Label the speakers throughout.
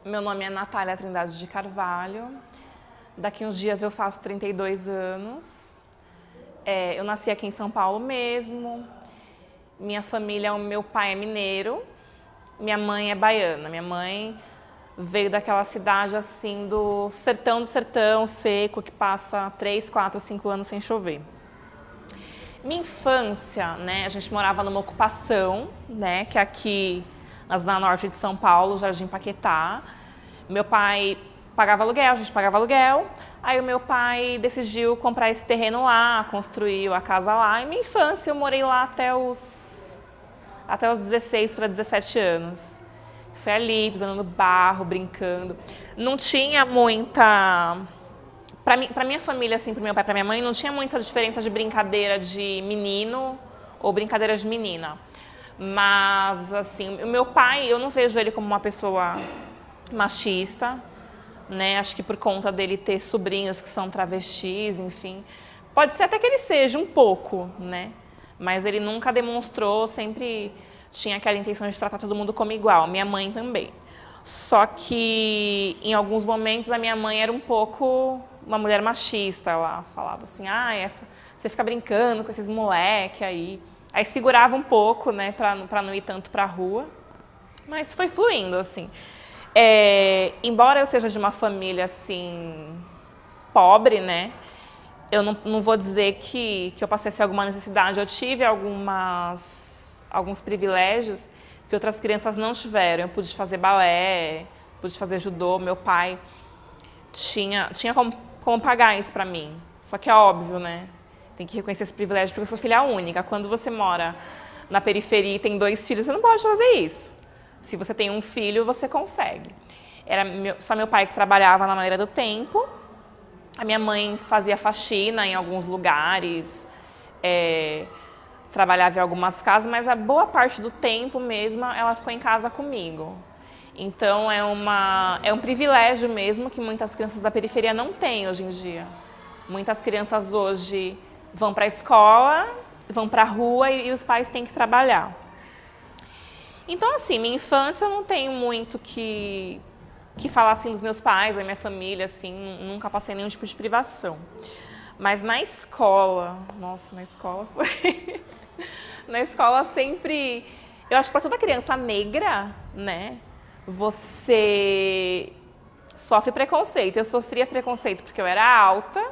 Speaker 1: Meu nome é Natália Trindade de Carvalho. Daqui uns dias eu faço 32 anos. Eu nasci aqui em São Paulo mesmo. Minha família, o meu pai é mineiro, minha mãe é baiana. Minha mãe veio daquela cidade assim do sertão seco, que passa 3, 4, 5 anos sem chover. Minha infância, né, a gente morava numa ocupação, né, que é aqui na Zona Norte de São Paulo, Jardim Paquetá. Meu pai pagava aluguel, a gente pagava aluguel. Aí o meu pai decidiu comprar esse terreno lá, construiu a casa lá. E minha infância eu morei lá até os 16 para 17 anos. Foi ali, pisando no barro, brincando. Não tinha muita... Para minha família, assim, para meu pai e para minha mãe, não tinha muita diferença de brincadeira de menino ou brincadeira de menina. Mas, assim, o meu pai, eu não vejo ele como uma pessoa machista, né? Acho que por conta dele ter sobrinhos que são travestis, enfim. Pode ser até que ele seja um pouco, né? Mas ele nunca demonstrou, sempre tinha aquela intenção de tratar todo mundo como igual. Minha mãe também. Só que, em alguns momentos, a minha mãe era um pouco uma mulher machista. Ela falava assim, você fica brincando com esses moleque aí. Aí segurava um pouco, né, pra não ir tanto pra rua. Mas foi fluindo, assim. Embora eu seja de uma família, assim, pobre, né, eu não vou dizer que eu passei alguma necessidade. Eu tive alguns privilégios que outras crianças não tiveram. Eu pude fazer balé, pude fazer judô. Meu pai tinha como pagar isso pra mim. Só que é óbvio, né? Tem que reconhecer esse privilégio porque eu sou filha única. Quando você mora na periferia e tem 2 filhos, você não pode fazer isso. Se você tem um filho, você consegue. Era só meu pai que trabalhava na maneira do tempo. A minha mãe fazia faxina em alguns lugares. Trabalhava em algumas casas, mas a boa parte do tempo mesmo ela ficou em casa comigo. Então é um privilégio mesmo que muitas crianças da periferia não têm hoje em dia. Muitas crianças hoje vão para a escola, vão para a rua e os pais têm que trabalhar. Então, assim, minha infância eu não tenho muito que falar assim dos meus pais, da minha família, assim, nunca passei nenhum tipo de privação. Mas na escola, nossa, na escola foi... Na escola sempre... Eu acho que para toda criança negra, né, você sofre preconceito. Eu sofria preconceito porque eu era alta,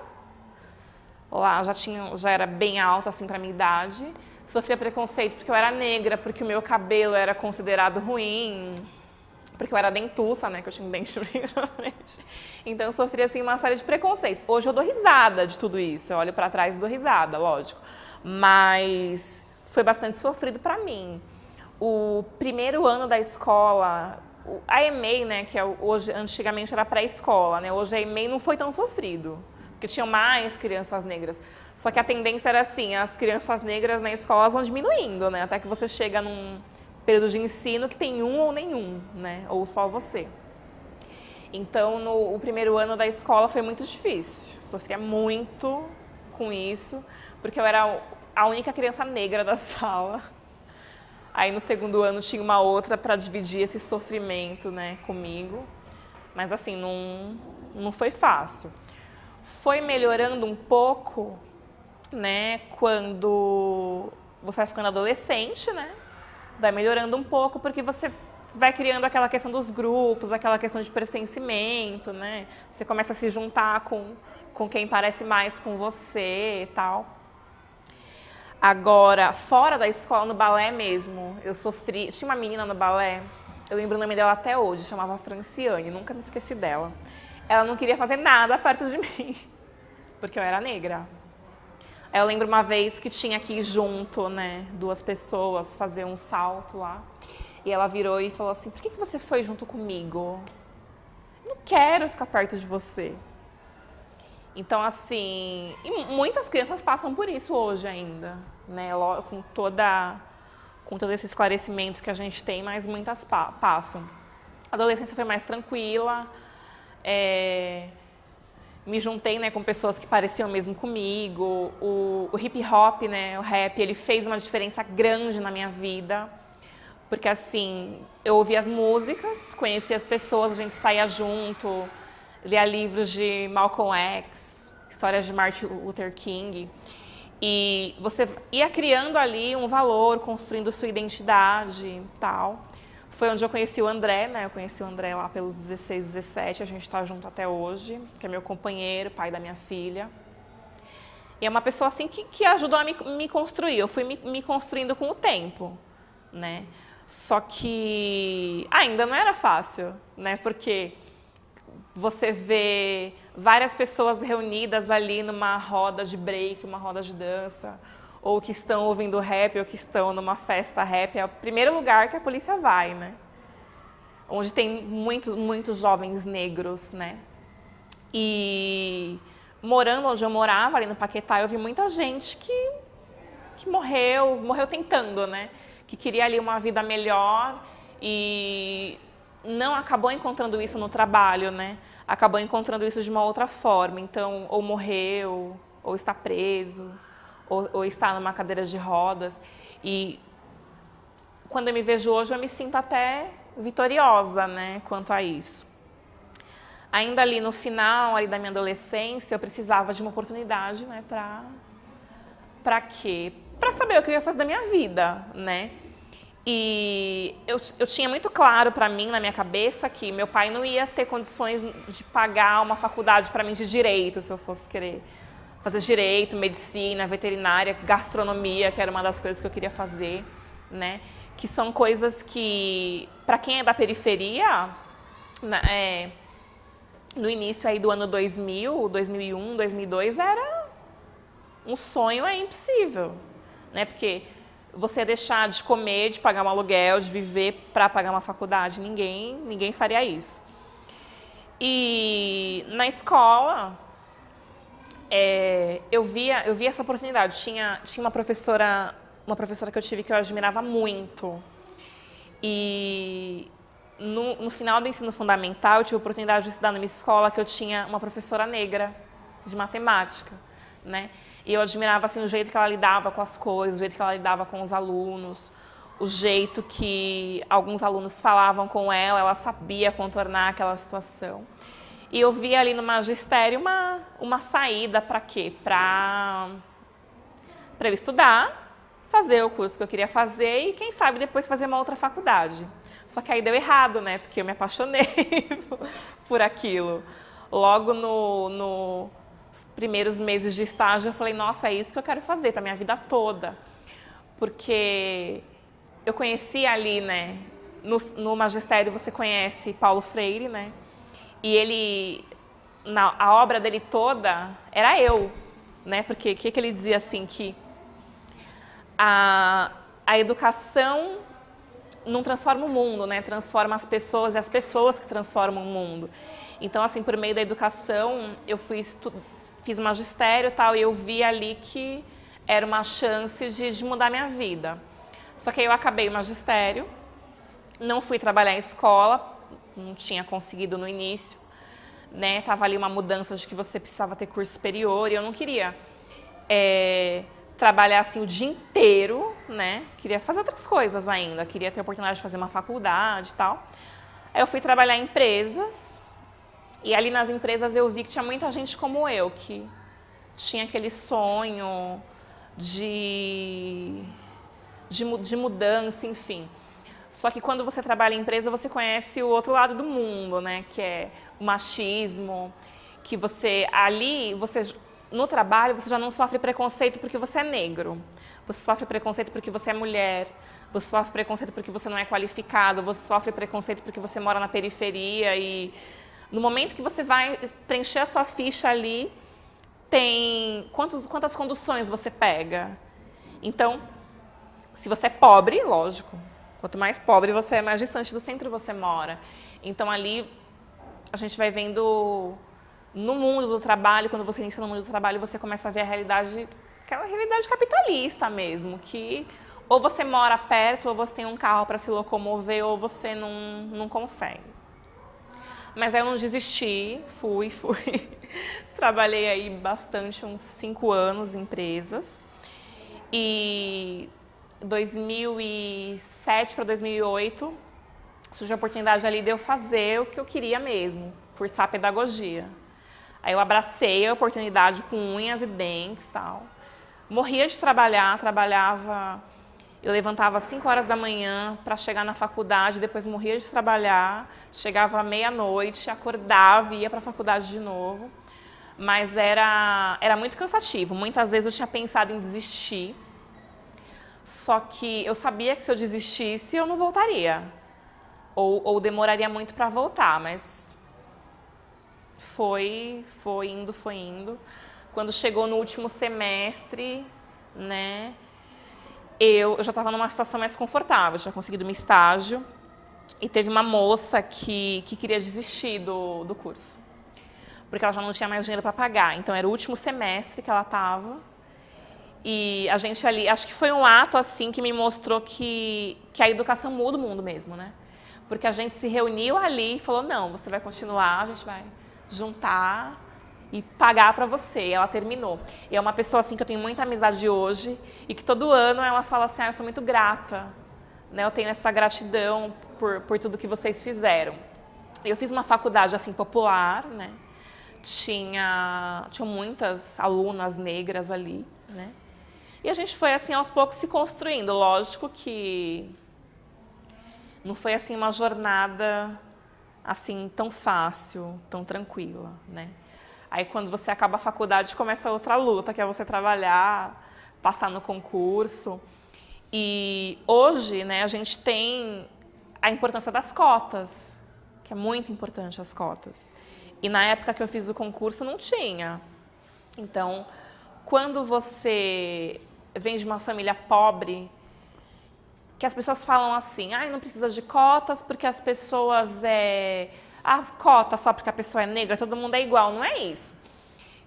Speaker 1: lá já era bem alta, assim, para minha idade. Sofria preconceito porque eu era negra, porque o meu cabelo era considerado ruim, porque eu era dentuça, né, que eu tinha um dente bem na frente. Então eu sofria, assim, uma série de preconceitos. Hoje eu dou risada de tudo isso, eu olho para trás e dou risada, lógico. Mas foi bastante sofrido para mim. O primeiro ano da escola, a EMEI, né, que hoje, antigamente era pré-escola, né, hoje a EMEI não foi tão sofrido, porque tinham mais crianças negras. Só que a tendência era assim, as crianças negras na escola vão diminuindo, né, até que você chega num período de ensino que tem um ou nenhum, né, ou só você. Então, o primeiro ano da escola foi muito difícil, sofria muito com isso, porque eu era a única criança negra da sala. Aí no segundo ano tinha uma outra para dividir esse sofrimento, né, comigo. Mas assim, não foi fácil. Foi melhorando um pouco, né, quando você vai ficando adolescente, né? Vai melhorando um pouco porque você vai criando aquela questão dos grupos, aquela questão de pertencimento, né? Você começa a se juntar com quem parece mais com você e tal. Agora, fora da escola, no balé mesmo, eu sofri... Tinha uma menina no balé, eu lembro o nome dela até hoje, chamava Franciane, nunca me esqueci dela. Ela não queria fazer nada perto de mim, porque eu era negra. Eu lembro uma vez que tinha que ir junto, né, 2 pessoas fazer um salto lá. E ela virou e falou assim, por que você foi junto comigo? Não quero ficar perto de você. Então, assim, e muitas crianças passam por isso hoje ainda, né? Com todo esse esclarecimento que a gente tem, mas muitas passam. A adolescência foi mais tranquila, me juntei, né, com pessoas que pareciam mesmo comigo. O hip hop, né, o rap, ele fez uma diferença grande na minha vida, Porque assim, eu ouvia as músicas, conhecia as pessoas, a gente saía junto, lia livros de Malcolm X, histórias de Martin Luther King. E você ia criando ali um valor, construindo sua identidade e tal. Foi onde eu conheci o André, né? Eu conheci o André lá pelos 16, 17, a gente está junto até hoje, que é meu companheiro, pai da minha filha. E é uma pessoa assim que ajudou a me construir, eu fui me construindo com o tempo, né? Só que ainda não era fácil, né? Porque você vê várias pessoas reunidas ali numa roda de break, uma roda de dança, ou que estão ouvindo rap, ou que estão numa festa rap, é o primeiro lugar que a polícia vai, né? Onde tem muitos jovens negros, né? E morando onde eu morava, ali no Paquetá, eu vi muita gente que morreu tentando, né? Que queria ali uma vida melhor e não acabou encontrando isso no trabalho, né? Acabou encontrando isso de uma outra forma. Então, ou morreu, ou está preso, ou está numa cadeira de rodas. E quando eu me vejo hoje, eu me sinto até vitoriosa, né? Quanto a isso. Ainda ali no final ali da minha adolescência, eu precisava de uma oportunidade, né? Para quê? Para saber o que eu ia fazer da minha vida, né? E eu tinha muito claro para mim, na minha cabeça, que meu pai não ia ter condições de pagar uma faculdade para mim de direito, se eu fosse querer fazer direito, medicina, veterinária, gastronomia, que era uma das coisas que eu queria fazer, né? Que são coisas que, para quem é da periferia, no início aí do ano 2000, 2001, 2002, era um sonho impossível, né? Porque você deixar de comer, de pagar um aluguel, de viver para pagar uma faculdade, ninguém faria isso. E na escola, eu via essa oportunidade. Tinha uma professora que eu tive que eu admirava muito. E no final do ensino fundamental, eu tive a oportunidade de estudar numa escola que eu tinha uma professora negra de matemática, né? E eu admirava assim, o jeito que ela lidava com as coisas, o jeito que ela lidava com os alunos, o jeito que alguns alunos falavam com ela sabia contornar aquela situação. E eu via ali no magistério uma saída para quê? Para eu estudar, fazer o curso que eu queria fazer e, quem sabe, depois fazer uma outra faculdade. Só que aí deu errado, né? Porque eu me apaixonei por aquilo. Logo nos primeiros meses de estágio, eu falei, nossa, é isso que eu quero fazer para minha vida toda. Porque eu conheci ali, né? No magistério você conhece Paulo Freire, né? E ele, a obra dele toda era eu, né? Porque o que ele dizia assim, que a educação não transforma o mundo, né? Transforma as pessoas, e as pessoas que transformam o mundo. Então, assim, por meio da educação, eu fiz magistério e tal, e eu vi ali que era uma chance de mudar minha vida. Só que aí eu acabei o magistério, não fui trabalhar em escola, não tinha conseguido no início, né? Tava ali uma mudança de que você precisava ter curso superior, e eu não queria trabalhar assim o dia inteiro, né? Queria fazer outras coisas ainda, queria ter a oportunidade de fazer uma faculdade e tal. Aí eu fui trabalhar em empresas, e ali nas empresas eu vi que tinha muita gente como eu, que tinha aquele sonho de mudança, enfim. Só que quando você trabalha em empresa, você conhece o outro lado do mundo, né? Que é o machismo, que no trabalho, você já não sofre preconceito porque você é negro. Você sofre preconceito porque você é mulher. Você sofre preconceito porque você não é qualificado. Você sofre preconceito porque você mora na periferia. E no momento que você vai preencher a sua ficha ali, tem quantas conduções você pega. Então, se você é pobre, lógico, quanto mais pobre você é, mais distante do centro você mora. Então, ali, a gente vai vendo no mundo do trabalho, quando você inicia no mundo do trabalho, você começa a ver a realidade, aquela realidade capitalista mesmo, que ou você mora perto, ou você tem um carro para se locomover, ou você não consegue. Mas aí eu não desisti, fui. Trabalhei aí bastante, uns 5 anos em empresas. E 2007 para 2008, surgiu a oportunidade ali de eu fazer o que eu queria mesmo, cursar pedagogia. Aí eu abracei a oportunidade com unhas e dentes e tal. Morria de trabalhar, eu levantava às 5 horas da manhã para chegar na faculdade, depois morria de trabalhar, chegava à meia-noite, acordava e ia para a faculdade de novo. Mas era muito cansativo, muitas vezes eu tinha pensado em desistir, só que eu sabia que se eu desistisse eu não voltaria, ou demoraria muito para voltar, mas foi indo. Quando chegou no último semestre, né, eu já estava numa situação mais confortável, já tinha conseguido um estágio e teve uma moça que queria desistir do curso, porque ela já não tinha mais dinheiro para pagar. Então era o último semestre que ela estava e a gente ali, acho que foi um ato assim que me mostrou que a educação muda o mundo mesmo, né? Porque a gente se reuniu ali e falou, não, você vai continuar, a gente vai juntar e pagar para você. E ela terminou. E é uma pessoa assim que eu tenho muita amizade hoje e que todo ano ela fala assim, eu sou muito grata, né? Eu tenho essa gratidão por tudo que vocês fizeram. Eu fiz uma faculdade assim popular, né? Tinham muitas alunas negras ali, né? E a gente foi assim aos poucos se construindo. Lógico que não foi assim uma jornada assim tão fácil, tão tranquila, né? Aí quando você acaba a faculdade começa outra luta, que é você trabalhar, passar no concurso. E hoje, né, a gente tem a importância das cotas, que é muito importante as cotas. E na época que eu fiz o concurso não tinha. Então, quando você vem de uma família pobre, que as pessoas falam assim, não precisa de cotas porque as pessoas cota só porque a pessoa é negra, todo mundo é igual. Não é isso.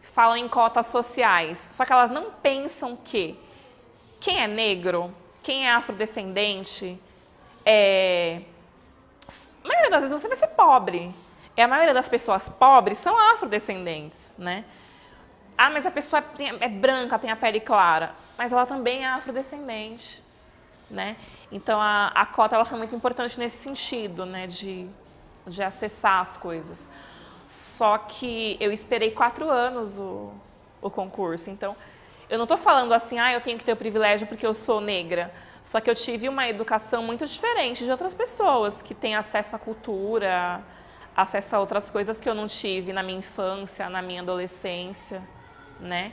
Speaker 1: Falam em cotas sociais, só que elas não pensam que quem é negro, quem é afrodescendente, a maioria das vezes você vai ser pobre. E a maioria das pessoas pobres são afrodescendentes, né? Mas a pessoa é branca, tem a pele clara, mas ela também é afrodescendente, né? Então a cota ela foi muito importante nesse sentido, né? De acessar as coisas. Só que eu esperei 4 anos o concurso. Então, eu não estou falando assim, eu tenho que ter o privilégio porque eu sou negra. Só que eu tive uma educação muito diferente de outras pessoas que têm acesso à cultura, acesso a outras coisas que eu não tive na minha infância, na minha adolescência, né?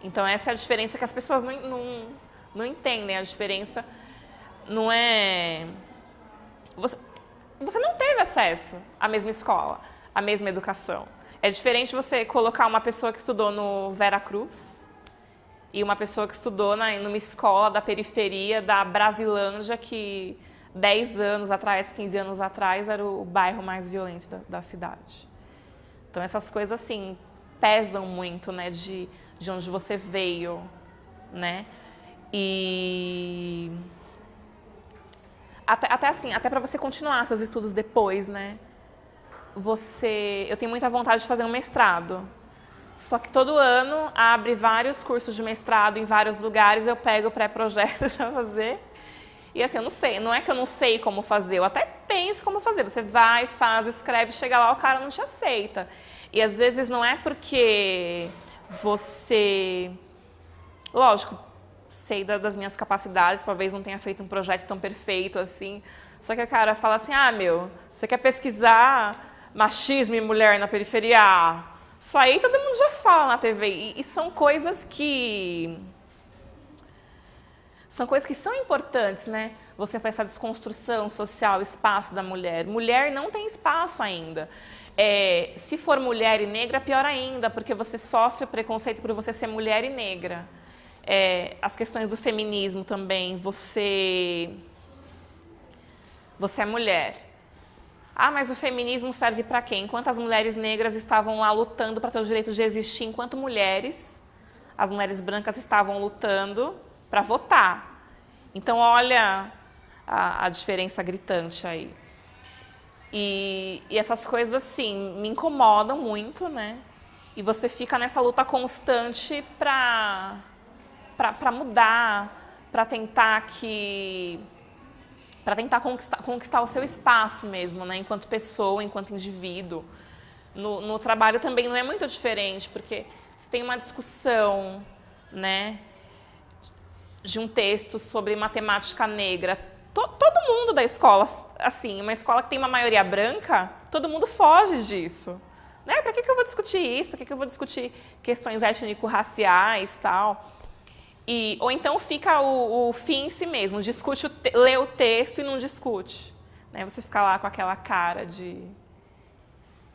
Speaker 1: Então, essa é a diferença que as pessoas não entendem. A diferença não é... Você não teve acesso à mesma escola, à mesma educação. É diferente você colocar uma pessoa que estudou no Vera Cruz e uma pessoa que estudou numa escola da periferia da Brasilândia, que 10 anos atrás, 15 anos atrás, era o bairro mais violento da cidade. Então, essas coisas, assim, pesam muito, né, de onde você veio, né? E... Até para você continuar seus estudos depois, né? Eu tenho muita vontade de fazer um mestrado. Só que todo ano abre vários cursos de mestrado em vários lugares, eu pego o pré-projeto para fazer. E assim, eu não sei, não é que eu não sei como fazer, eu até penso como fazer. Você vai, faz, escreve, chega lá, o cara não te aceita. E às vezes não é porque você... Lógico, sei das minhas capacidades, talvez não tenha feito um projeto tão perfeito assim. Só que o cara fala assim, você quer pesquisar machismo e mulher na periferia? Isso aí todo mundo já fala na TV. E são coisas que... São coisas que são importantes, né? Você faz essa desconstrução social, espaço da mulher. Mulher não tem espaço ainda. Se for mulher e negra, pior ainda, porque você sofre preconceito por você ser mulher e negra. As questões do feminismo também, você é mulher. Mas o feminismo serve para quê? Enquanto as mulheres negras estavam lá lutando para ter o direito de existir, enquanto as mulheres brancas estavam lutando para votar. Então, olha a diferença gritante aí. E essas coisas, assim, me incomodam muito, né? E você fica nessa luta constante para mudar, para tentar conquistar o seu espaço mesmo, né? Enquanto pessoa, enquanto indivíduo. No trabalho também não é muito diferente, porque se tem uma discussão, né, de um texto sobre matemática negra, todo mundo da escola, assim, uma escola que tem uma maioria branca, todo mundo foge disso. Né? Para que eu vou discutir isso? Para que eu vou discutir questões étnico-raciais e tal? Ou então fica o fim em si mesmo, lê o texto e não discute. Né? Você fica lá com aquela cara de...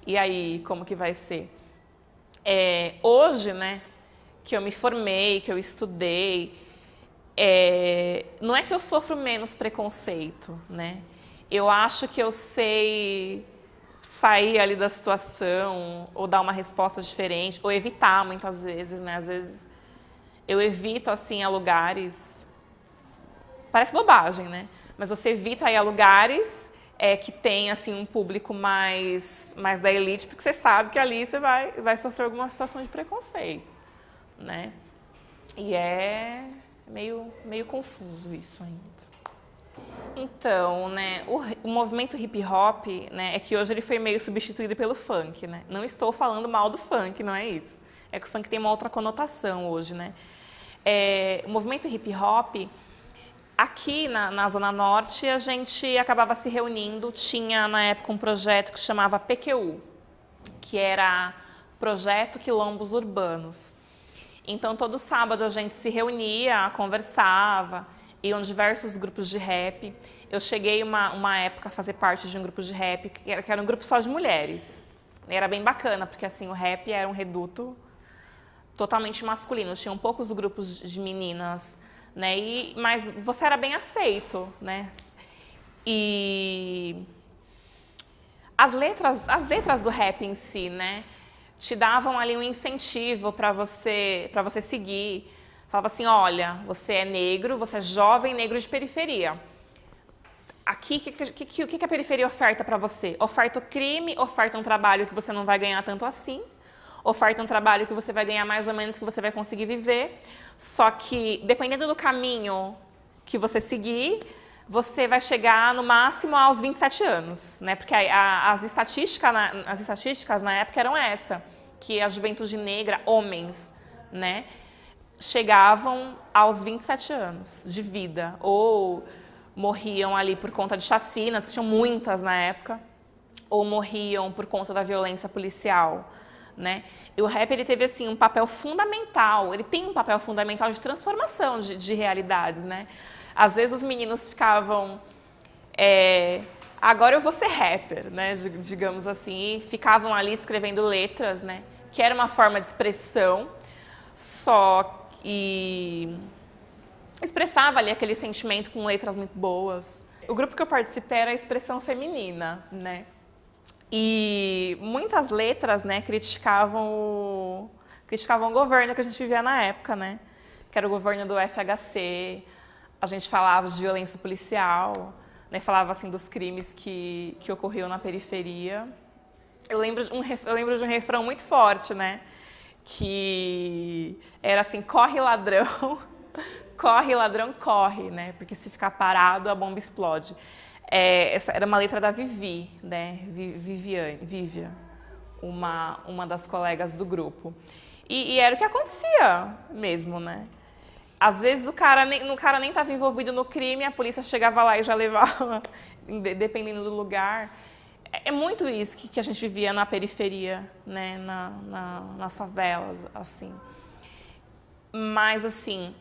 Speaker 1: E aí, como que vai ser? Hoje, né, que eu me formei, que eu estudei, não é que eu sofro menos preconceito, né? Eu acho que eu sei sair ali da situação, ou dar uma resposta diferente, ou evitar muitas vezes, né? Às vezes eu evito, assim, a lugares... Parece bobagem, né? Mas você evita ir a lugares que tem, assim, um público mais da elite, porque você sabe que ali você vai sofrer alguma situação de preconceito, né? E é meio confuso isso ainda. Então, né, o movimento hip hop, né, é que hoje ele foi meio substituído pelo funk, né? Não estou falando mal do funk, não é isso. É que o funk tem uma outra conotação hoje, né? O movimento hip hop, aqui na Zona Norte, a gente acabava se reunindo, tinha na época um projeto que chamava PQU, que era Projeto Quilombos Urbanos. Então, todo sábado a gente se reunia, conversava, iam diversos grupos de rap. Eu cheguei uma época a fazer parte de um grupo de rap, que era um grupo só de mulheres. Era bem bacana, porque assim, o rap era um reduto totalmente masculino. Tinham poucos grupos de meninas, né? Mas você era bem aceito, né? E as letras do rap em si, né, te davam ali um incentivo para você seguir. Falava assim, olha, você é negro, você é jovem negro de periferia. Aqui, o que a periferia oferta para você? Oferta o crime, oferta um trabalho que você não vai ganhar tanto assim, oferta um trabalho que você vai ganhar mais ou menos, que você vai conseguir viver, só que, dependendo do caminho que você seguir, você vai chegar no máximo aos 27 anos, né? Porque as estatísticas na época eram essa, que a juventude negra, homens, né, chegavam aos 27 anos de vida, ou morriam ali por conta de chacinas, que tinham muitas na época, ou morriam por conta da violência policial, né? E o rap, ele teve assim um papel fundamental, ele tem um papel fundamental de transformação de realidades, né? Às vezes os meninos ficavam, agora eu vou ser rapper, né? Digamos assim, e ficavam ali escrevendo letras, né? Que era uma forma de expressão, só que expressava ali aquele sentimento com letras muito boas. O grupo que eu participei era a Expressão Feminina, né? E muitas letras, né, criticavam o governo que a gente vivia na época, né? Que era o governo do FHC. A gente falava de violência policial, né? Falava assim dos crimes que ocorriam na periferia. Eu lembro de um refrão muito forte, né? Que era assim, corre ladrão, corre ladrão, corre, né? Porque se ficar parado, a bomba explode. Essa era uma letra da Vivi, né? Vívia, uma das colegas do grupo. E era o que acontecia mesmo, né? Às vezes o cara nem estava envolvido no crime, a polícia chegava lá e já levava, dependendo do lugar. É muito isso que a gente vivia na periferia, né? Nas favelas, assim. Mas, assim,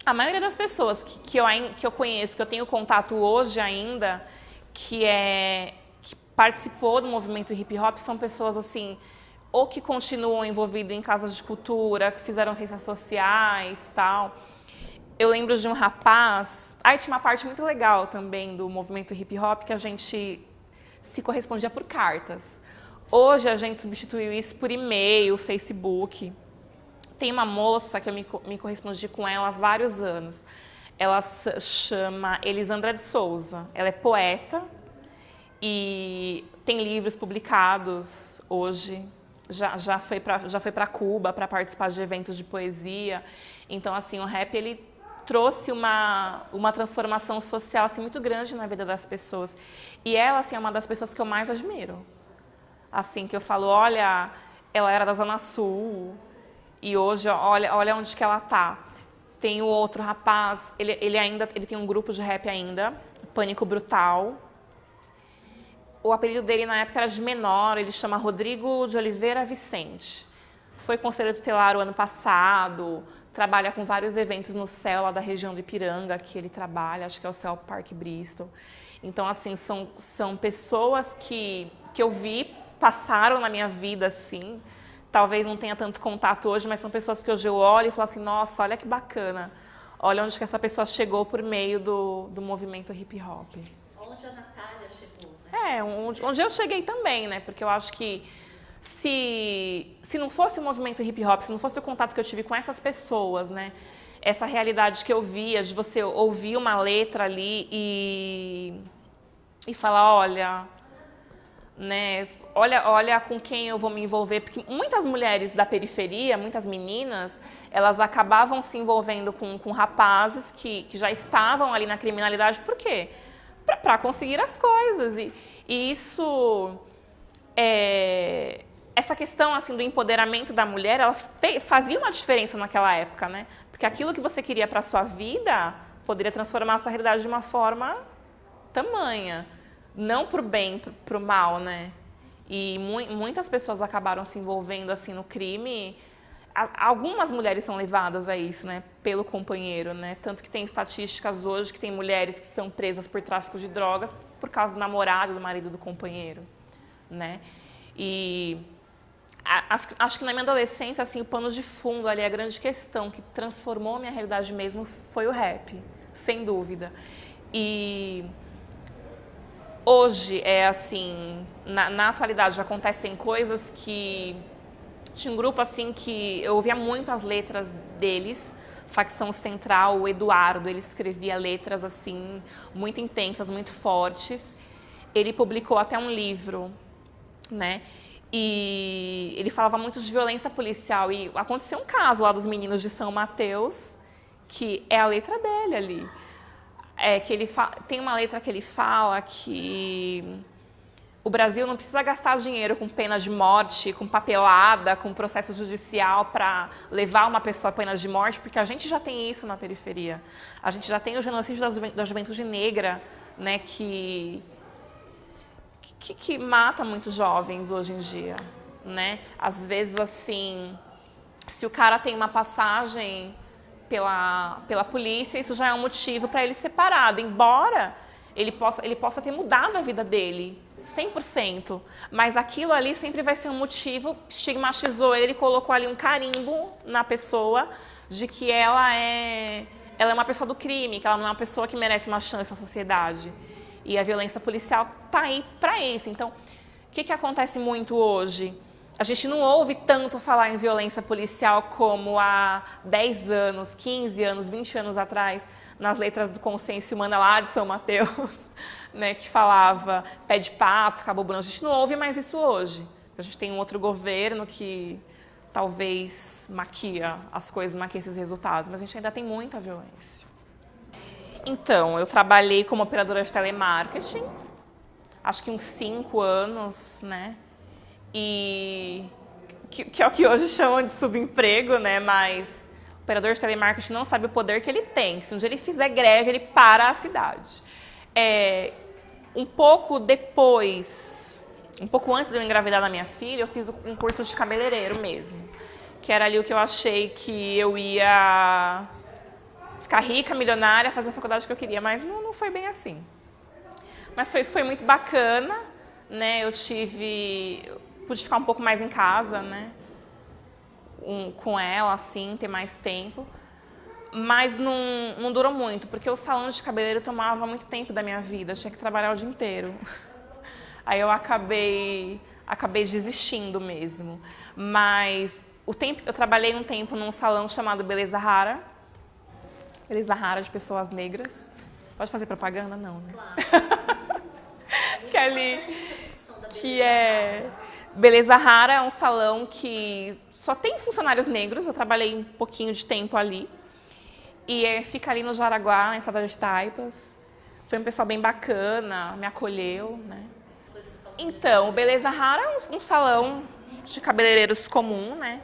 Speaker 1: a maioria das pessoas que eu conheço, que eu tenho contato hoje ainda, que participou do movimento hip hop, são pessoas assim, ou que continuam envolvidas em casas de cultura, que fizeram ciências sociais, tal. Eu lembro de um rapaz, tinha uma parte muito legal também do movimento hip hop, que a gente se correspondia por cartas. Hoje a gente substituiu isso por e-mail, Facebook. Tem uma moça que eu me correspondi com ela há vários anos. Ela se chama Elisandra de Souza. Ela é poeta e tem livros publicados hoje. Já foi para Cuba para participar de eventos de poesia. Então, assim, o rap ele trouxe uma transformação social assim, muito grande na vida das pessoas. E ela assim, é uma das pessoas que eu mais admiro. Assim, que eu falo, olha, ela era da Zona Sul e hoje, olha onde que ela está. Tem o outro rapaz, ele tem um grupo de rap ainda, Pânico Brutal. O apelido dele na época era de menor, ele chama Rodrigo de Oliveira Vicente. Foi conselheiro tutelar o ano passado, trabalha com vários eventos no CEL, lá da região do Ipiranga, que ele trabalha, acho que é o CEL Parque Bristol. Então, assim, são pessoas que eu vi, passaram na minha vida, assim. Talvez não tenha tanto contato hoje, mas são pessoas que hoje eu olho e falo assim, nossa, olha que bacana. Olha onde que essa pessoa chegou por meio do movimento hip hop.
Speaker 2: Onde a Natália chegou, né?
Speaker 1: Onde eu cheguei também, né? Porque eu acho que se não fosse o movimento hip hop, se não fosse o contato que eu tive com essas pessoas, né? Essa realidade que eu via, de você ouvir uma letra ali e falar, olha, né? Olha com quem eu vou me envolver, porque muitas mulheres da periferia, muitas meninas, elas acabavam se envolvendo com rapazes que já estavam ali na criminalidade. Por quê? Para conseguir as coisas. E isso, essa questão assim do empoderamento da mulher, ela fazia uma diferença naquela época, né? Porque aquilo que você queria para a sua vida poderia transformar a sua realidade de uma forma tamanha. Não para o bem, para o mal, né? E muitas pessoas acabaram se envolvendo assim no crime. Algumas mulheres são levadas a isso, né? Pelo companheiro, né? Tanto que tem estatísticas hoje que tem mulheres que são presas por tráfico de drogas por causa do namorado, do marido, do companheiro, né? E acho que na minha adolescência, assim, o pano de fundo ali, a grande questão que transformou a minha realidade mesmo foi o rap, sem dúvida. E hoje, assim, na atualidade acontecem coisas que... Tinha um grupo, assim, que eu ouvia muito as letras deles, Facção Central, o Eduardo, ele escrevia letras, assim, muito intensas, muito fortes. Ele publicou até um livro, né? E ele falava muito de violência policial. E aconteceu um caso lá dos meninos de São Mateus, que é a letra dele ali. Tem uma letra que ele fala que o Brasil não precisa gastar dinheiro com pena de morte, com papelada, com processo judicial para levar uma pessoa à pena de morte, porque a gente já tem isso na periferia. A gente já tem o genocídio da juventude negra, né, que mata muitos jovens hoje em dia, né? Às vezes, assim, se o cara tem uma passagem pela polícia, isso já é um motivo para ele ser parado, embora ele possa ter mudado a vida dele 100%, mas aquilo ali sempre vai ser um motivo, estigmatizou ele colocou ali um carimbo na pessoa de que ela é uma pessoa do crime, que ela não é uma pessoa que merece uma chance na sociedade. E a violência policial está aí para isso. Então, o que acontece muito hoje? A gente não ouve tanto falar em violência policial como há 10 anos, 15 anos, 20 anos atrás, nas letras do Consciência Humana lá de São Mateus, né, que falava pé de pato, cabo branco. A gente não ouve mais isso hoje. A gente tem um outro governo que talvez maquia as coisas, maquia esses resultados, mas a gente ainda tem muita violência. Então, eu trabalhei como operadora de telemarketing, acho que uns 5 anos, né? E que é o que hoje chamam de subemprego, né? Mas o operador de telemarketing não sabe o poder que ele tem. Se um dia ele fizer greve, ele para a cidade. Um pouco depois, um pouco antes de eu engravidar da minha filha, eu fiz um curso de cabeleireiro mesmo. Que era ali o que eu achei que eu ia ficar rica, milionária, fazer a faculdade que eu queria, mas não foi bem assim. Mas foi muito bacana, né? Pude ficar um pouco mais em casa, né? Com ela, assim, ter mais tempo. Mas não durou muito, porque o salão de cabeleireiro tomava muito tempo da minha vida, eu tinha que trabalhar o dia inteiro. Aí eu acabei desistindo mesmo. Mas eu trabalhei um tempo num salão chamado Beleza Rara. Beleza Rara de pessoas negras. Pode fazer propaganda? Não, né?
Speaker 2: Claro.
Speaker 1: Beleza Rara é um salão que só tem funcionários negros. Eu trabalhei um pouquinho de tempo ali. E fica ali no Jaraguá, na Estrada de Taipas. Foi um pessoal bem bacana, me acolheu, né? Então, o Beleza Rara é um salão de cabeleireiros comum, né?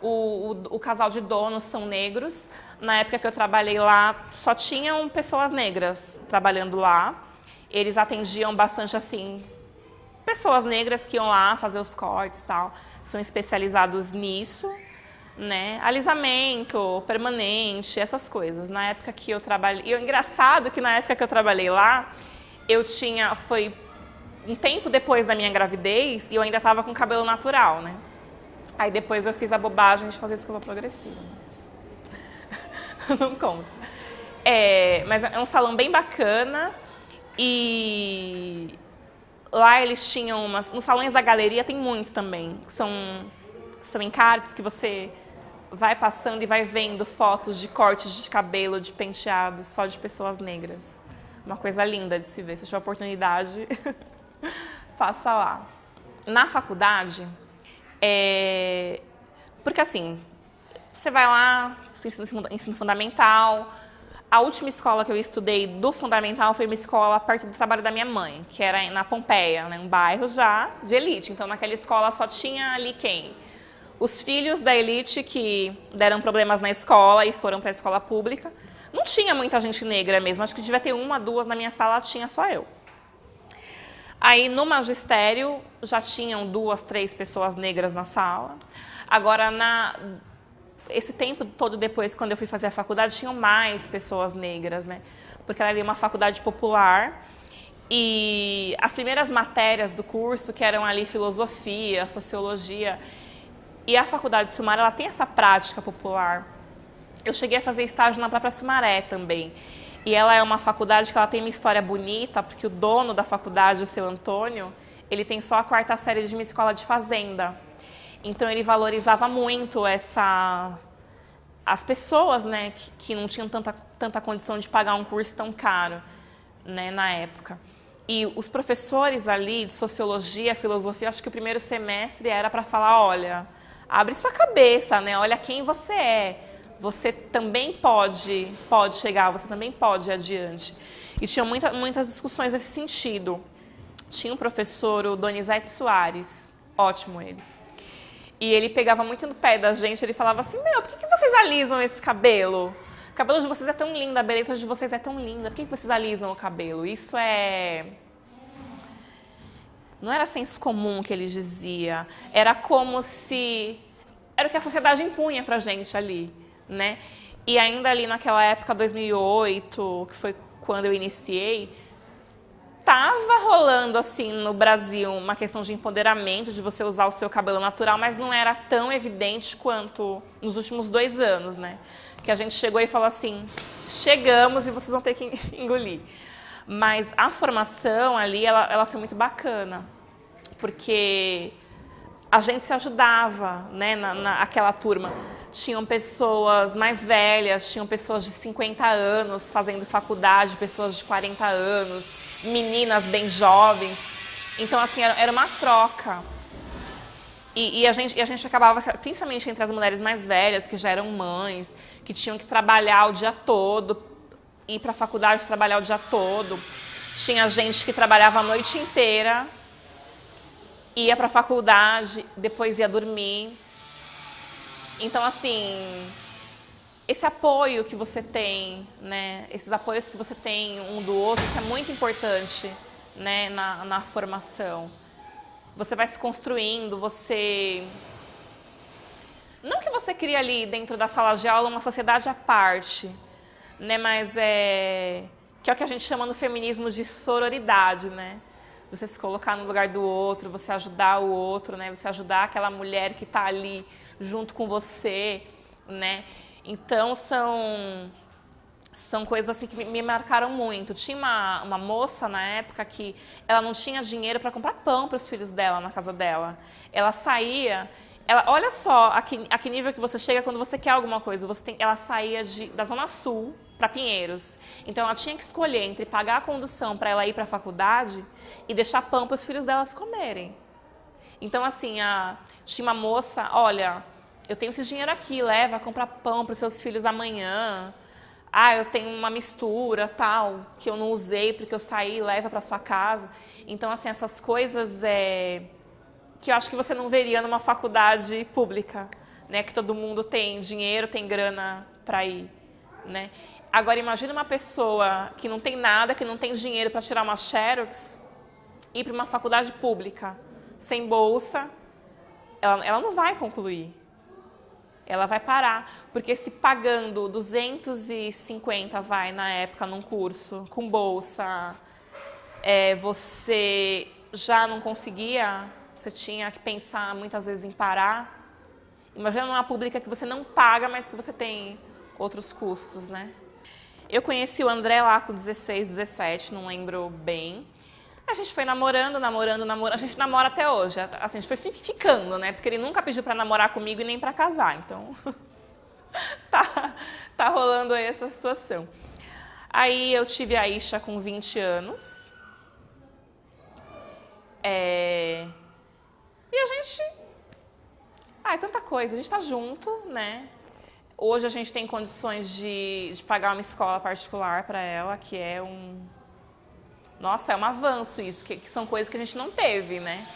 Speaker 1: O casal de donos são negros. Na época que eu trabalhei lá, só tinham pessoas negras trabalhando lá. Eles atendiam bastante, assim, pessoas negras que iam lá fazer os cortes e tal. São especializados nisso, né? Alisamento, permanente, essas coisas. Na época que eu trabalhei... E o engraçado é que na época que eu trabalhei lá, foi um tempo depois da minha gravidez e eu ainda estava com cabelo natural, né? Aí depois eu fiz a bobagem de fazer escova progressiva, mas não conta. Mas é um salão bem bacana e lá eles tinham nos salões da galeria tem muitos também, que são encartes que você vai passando e vai vendo fotos de cortes de cabelo, de penteados, só de pessoas negras. Uma coisa linda de se ver, se tiver oportunidade, passa lá. Na faculdade, porque assim, você vai lá, ensino fundamental. A última escola que eu estudei do fundamental foi uma escola perto do trabalho da minha mãe, que era na Pompeia, né, um bairro já de elite. Então, naquela escola só tinha ali quem? Os filhos da elite que deram problemas na escola e foram para a escola pública. Não tinha muita gente negra mesmo, acho que devia ter 1, 2, na minha sala tinha só eu. Aí, no magistério, já tinham 2, 3 pessoas negras na sala. Agora, esse tempo todo depois, quando eu fui fazer a faculdade, tinham mais pessoas negras, né? Porque ela era uma faculdade popular. E as primeiras matérias do curso, que eram ali filosofia, sociologia, e a faculdade de Sumaré, ela tem essa prática popular. Eu cheguei a fazer estágio na própria Sumaré também. E ela é uma faculdade que ela tem uma história bonita, porque o dono da faculdade, o seu Antônio, ele tem só a 4ª série de uma escola de fazenda. Então, ele valorizava muito as pessoas, né, que não tinham tanta condição de pagar um curso tão caro, né, na época. E os professores ali de sociologia, filosofia, acho que o primeiro semestre era para falar, olha, abre sua cabeça, né, olha quem você é. Você também pode chegar, você também pode ir adiante. E tinham muitas discussões nesse sentido. Tinha um professor, o Donizete Soares, ótimo ele. E ele pegava muito no pé da gente, ele falava assim, por que vocês alisam esse cabelo? O cabelo de vocês é tão lindo, a beleza de vocês é tão linda, por que vocês alisam o cabelo? Isso não era senso comum que ele dizia, era como se... Era o que a sociedade impunha pra gente ali, né? E ainda ali naquela época, 2008, que foi quando eu iniciei, estava rolando, assim, no Brasil, uma questão de empoderamento, de você usar o seu cabelo natural, mas não era tão evidente quanto nos últimos 2 anos, né? Que a gente chegou e falou assim, chegamos e vocês vão ter que engolir. Mas a formação ali, ela foi muito bacana, porque a gente se ajudava, né, naquela turma. Tinham pessoas mais velhas, tinham pessoas de 50 anos fazendo faculdade, pessoas de 40 anos, meninas bem jovens. Então, assim, era uma troca. E a gente acabava, principalmente entre as mulheres mais velhas, que já eram mães, que tinham que trabalhar o dia todo, ir para a faculdade trabalhar o dia todo. Tinha gente que trabalhava a noite inteira, ia para a faculdade, depois ia dormir. Então, assim, esse apoio que você tem, né, esses apoios que você tem um do outro, isso é muito importante, né, na formação. Você vai se construindo, não que você crie ali dentro da sala de aula uma sociedade à parte, né, mas que é o que a gente chama no feminismo de sororidade, né? Você se colocar no lugar do outro, você ajudar o outro, né? Você ajudar aquela mulher que está ali junto com você, né? Então, são coisas assim que me marcaram muito. Tinha uma moça na época que ela não tinha dinheiro para comprar pão para os filhos dela na casa dela. Ela saía... olha só a que nível que você chega quando você quer alguma coisa. Ela saía da Zona Sul para Pinheiros. Então, ela tinha que escolher entre pagar a condução para ela ir para a faculdade e deixar pão para os filhos delas comerem. Então, assim, tinha uma moça, olha, eu tenho esse dinheiro aqui, leva, compra pão para os seus filhos amanhã. Ah, eu tenho uma mistura, tal, que eu não usei porque eu saí, leva para sua casa. Então, assim, essas coisas que eu acho que você não veria numa faculdade pública, né? Que todo mundo tem dinheiro, tem grana para ir, né? Agora, imagine uma pessoa que não tem nada, que não tem dinheiro para tirar uma Xerox, ir para uma faculdade pública, sem bolsa, ela não vai concluir. Ela vai parar, porque se pagando 250, vai, na época, num curso, com bolsa, você já não conseguia, você tinha que pensar muitas vezes em parar. Imagina numa pública que você não paga, mas que você tem outros custos, né? Eu conheci o André lá com 16, 17, não lembro bem. A gente foi namorando. A gente namora até hoje. Assim, a gente foi ficando, né? Porque ele nunca pediu pra namorar comigo e nem pra casar. Então, tá rolando aí essa situação. Aí eu tive a Isha com 20 anos. E a gente... é tanta coisa. A gente tá junto, né? Hoje a gente tem condições de pagar uma escola particular para ela, que é Nossa, é um avanço isso, que são coisas que a gente não teve, né?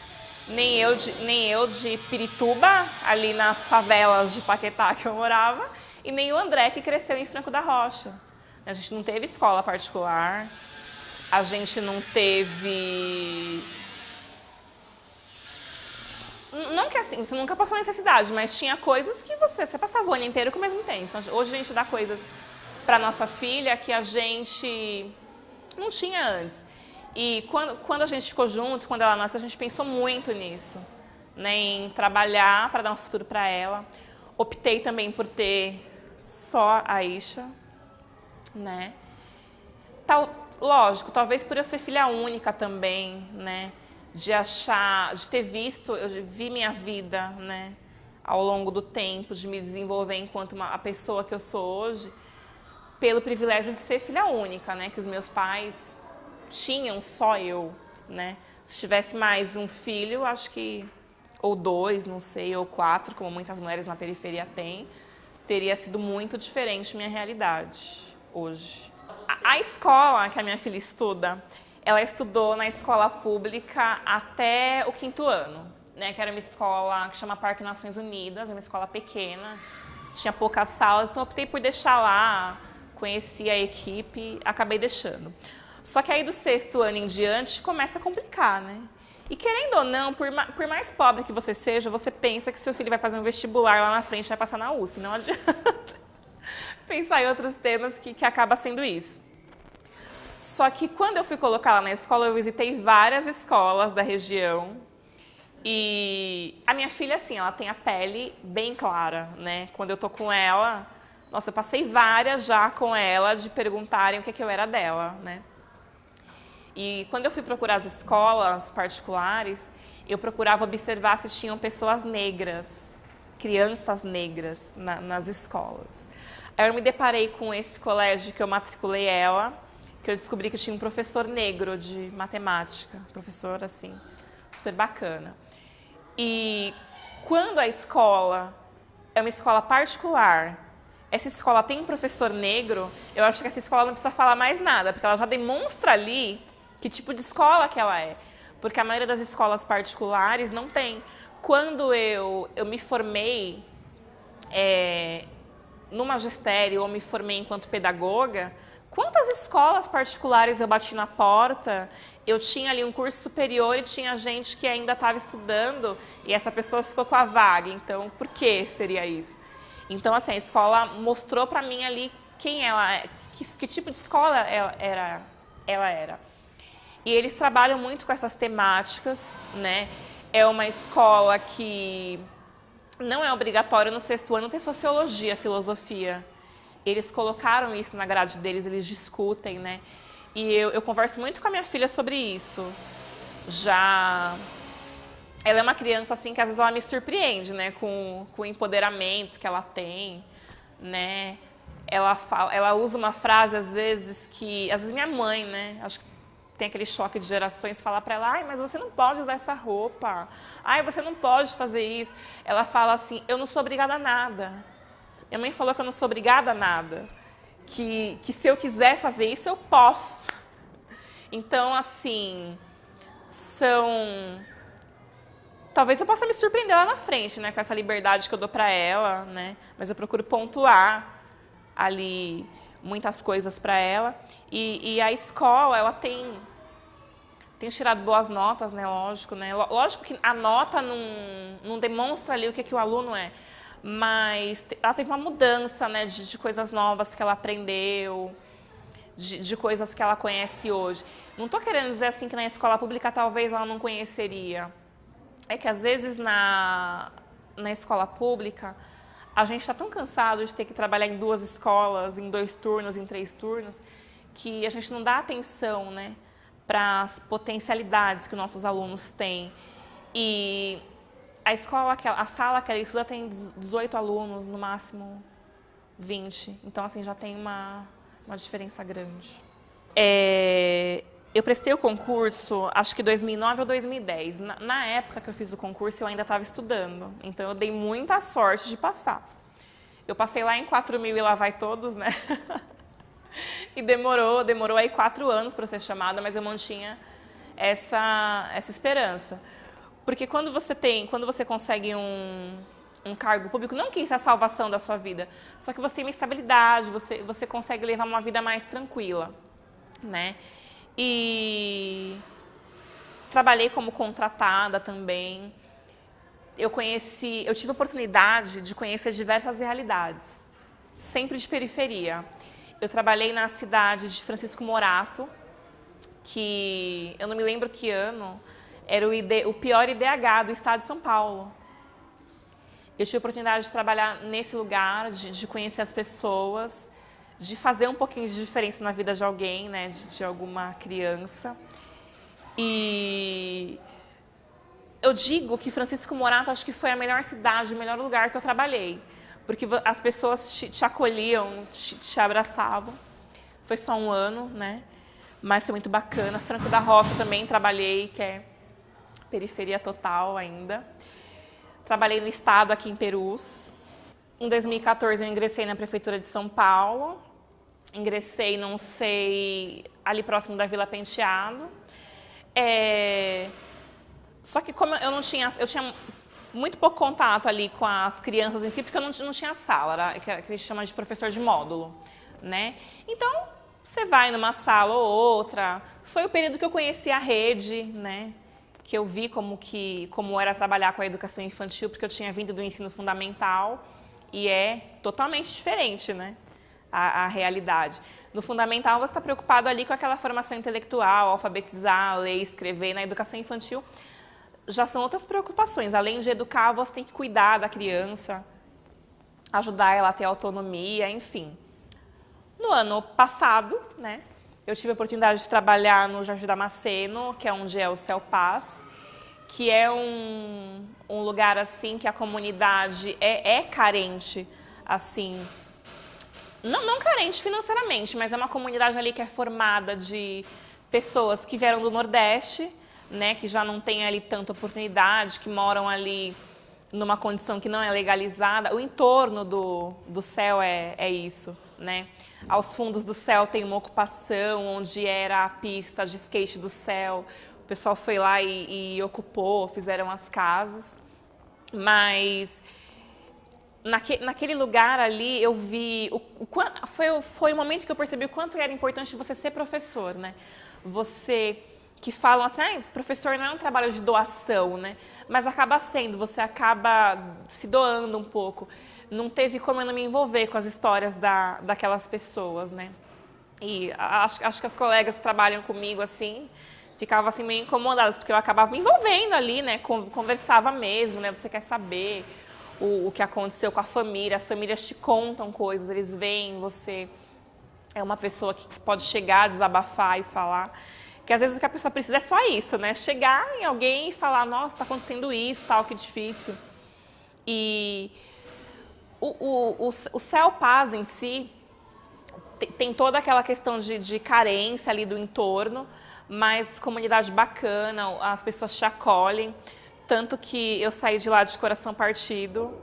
Speaker 1: Nem eu de Pirituba, ali nas favelas de Paquetá que eu morava, e nem o André, que cresceu em Franco da Rocha. A gente não teve escola particular, a gente não teve... Não que assim, você nunca passou necessidade, mas tinha coisas que você passava o ano inteiro com o mesmo tempo. Hoje a gente dá coisas para nossa filha que a gente não tinha antes. E quando a gente ficou junto, quando ela nasceu, a gente pensou muito nisso, né, em trabalhar para dar um futuro para ela. Optei também por ter só a Isha, né? Lógico, talvez por eu ser filha única também, né? De ter visto, eu vi minha vida, né, ao longo do tempo, de me desenvolver enquanto a pessoa que eu sou hoje, pelo privilégio de ser filha única, né, que os meus pais tinham só eu, né. Se tivesse mais um filho, acho que, ou 2, não sei, ou 4, como muitas mulheres na periferia têm, teria sido muito diferente minha realidade hoje. A escola que a minha filha estuda, ela estudou na escola pública até o 5º ano, né, que era uma escola que chama Parque Nações Unidas, uma escola pequena, tinha poucas salas, então eu optei por deixar lá, conheci a equipe, acabei deixando. Só que aí do 6º ano em diante começa a complicar, né? E querendo ou não, por mais pobre que você seja, você pensa que seu filho vai fazer um vestibular lá na frente e vai passar na USP, não adianta pensar em outros temas que acaba sendo isso. Só que quando eu fui colocá-la na escola, eu visitei várias escolas da região. E a minha filha, assim, ela tem a pele bem clara, né? Quando eu tô com ela, nossa, eu passei várias já com ela de perguntarem o que eu era dela, né? E quando eu fui procurar as escolas particulares, eu procurava observar se tinham pessoas negras, crianças negras nas escolas. Aí eu me deparei com esse colégio que eu matriculei ela, que eu descobri que tinha um professor negro de matemática, professor, assim, super bacana. E quando a escola é uma escola particular, essa escola tem um professor negro, eu acho que essa escola não precisa falar mais nada, porque ela já demonstra ali que tipo de escola que ela é. Porque a maioria das escolas particulares não tem. Quando eu me formei no magistério, ou me formei enquanto pedagoga, quantas escolas particulares eu bati na porta, eu tinha ali um curso superior e tinha gente que ainda estava estudando e essa pessoa ficou com a vaga. Então, por que seria isso? Então, assim, a escola mostrou para mim ali quem ela é, que tipo de escola ela era. E eles trabalham muito com essas temáticas, né? É uma escola que não é obrigatório no 6º ano ter sociologia, filosofia. Eles colocaram isso na grade deles, eles discutem, né? E eu converso muito com a minha filha sobre isso. Ela é uma criança, assim, que às vezes ela me surpreende, né? Com o empoderamento que ela tem, né? Ela usa uma frase, às vezes minha mãe, né? Acho que tem aquele choque de gerações, falar para ela, ai, mas você não pode usar essa roupa. Ai, você não pode fazer isso. Ela fala assim, eu não sou obrigada a nada. Minha mãe falou que eu não sou obrigada a nada. que se eu quiser fazer isso, eu posso. Então, assim, talvez eu possa me surpreender lá na frente, né, com essa liberdade que eu dou para ela, né, mas eu procuro pontuar ali muitas coisas para ela. E a escola, ela tem tirado boas notas, né, lógico, né, lógico que a nota não demonstra ali o que o aluno é, mas ela teve uma mudança, né, de coisas novas que ela aprendeu, de coisas que ela conhece hoje. Não estou querendo dizer assim que na escola pública talvez ela não conheceria. É que às vezes na escola pública a gente está tão cansado de ter que trabalhar em 2 escolas, em 2 turnos, em 3 turnos, que a gente não dá atenção, né, para as potencialidades que os nossos alunos têm. E a sala que ela estuda tem 18 alunos, no máximo 20. Então, assim, já tem uma diferença grande. Eu prestei o concurso, acho que 2009 ou 2010. Na época que eu fiz o concurso, eu ainda estava estudando. Então, eu dei muita sorte de passar. Eu passei lá em 4.000 e lá vai todos, né? E demorou aí 4 anos para ser chamada, mas eu mantinha essa esperança. Porque quando você consegue um cargo público, não que isso é a salvação da sua vida, só que você tem uma estabilidade, você consegue levar uma vida mais tranquila, né? E trabalhei como contratada também. Eu tive a oportunidade de conhecer diversas realidades, sempre de periferia. Eu trabalhei na cidade de Francisco Morato, que eu não me lembro que ano, era o pior IDH do estado de São Paulo. Eu tive a oportunidade de trabalhar nesse lugar, de conhecer as pessoas, de fazer um pouquinho de diferença na vida de alguém, né, de alguma criança. E eu digo que Francisco Morato acho que foi a melhor cidade, o melhor lugar que eu trabalhei. Porque as pessoas te acolhiam, te abraçavam. Foi só 1 ano, né? Mas foi muito bacana. Franco da Rocha também trabalhei, que é periferia total ainda. Trabalhei no estado aqui em Perus. Em 2014 eu ingressei na Prefeitura de São Paulo. Ingressei, não sei, ali próximo da Vila Penteado. Só que como eu tinha muito pouco contato ali com as crianças em si, porque eu não tinha sala, que eles chamam de professor de módulo, né? Então, você vai numa sala ou outra. Foi o período que eu conheci a rede, né? Que eu vi como era trabalhar com a educação infantil, porque eu tinha vindo do ensino fundamental e é totalmente diferente, né? A realidade. No fundamental, você está preocupado ali com aquela formação intelectual, alfabetizar, ler, escrever. Na educação infantil, já são outras preocupações. Além de educar, você tem que cuidar da criança, ajudar ela a ter autonomia, enfim. No ano passado, né, eu tive a oportunidade de trabalhar no Jardim Damasceno, que é onde é o Céu Paz, que é um lugar assim que a comunidade é carente, assim, não carente financeiramente, mas é uma comunidade ali que é formada de pessoas que vieram do Nordeste, né, que já não tem ali tanta oportunidade, que moram ali numa condição que não é legalizada. O entorno do céu é isso, né? Aos fundos do céu tem uma ocupação onde era a pista de skate do céu. O pessoal foi lá e ocupou, fizeram as casas. Mas naquele lugar ali eu vi foi o momento que eu percebi o quanto era importante você ser professor, né? Você que falam assim, professor não é um trabalho de doação, né? Mas acaba sendo, você acaba se doando um pouco. Não teve como eu não me envolver com as histórias daquelas pessoas, né? E acho que as colegas que trabalham comigo, assim, ficavam assim meio incomodadas, porque eu acabava me envolvendo ali, né? Conversava mesmo, né? Você quer saber o que aconteceu com a família, as famílias te contam coisas, eles veem, você é uma pessoa que pode chegar, desabafar e falar. Que às vezes o que a pessoa precisa é só isso, né? Chegar em alguém e falar, nossa, está acontecendo isso, tal, que difícil. E o Céu Paz em si tem toda aquela questão de carência ali do entorno, mas comunidade bacana, as pessoas te acolhem. Tanto que eu saí de lá de coração partido.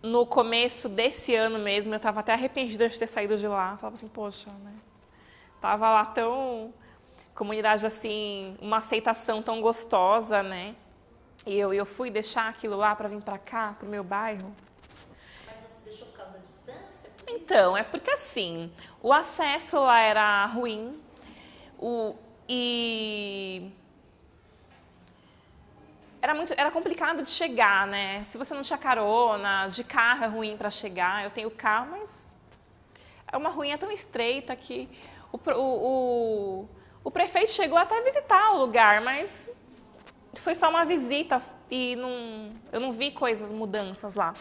Speaker 1: no começo desse ano mesmo, eu estava até arrependida de ter saído de lá. Falava assim, poxa, né? Tava lá tão... comunidade assim, uma aceitação tão gostosa, né? E eu fui deixar aquilo lá para vir para cá, para o meu bairro.
Speaker 2: Mas você deixou por causa da distância?
Speaker 1: Então, é porque assim, o acesso lá era ruim, e era complicado de chegar, né? Se você não tinha carona, de carro é ruim para chegar. Eu tenho carro, mas é uma ruinha tão estreita que o prefeito chegou até a visitar o lugar, mas foi só uma visita e eu não vi mudanças lá.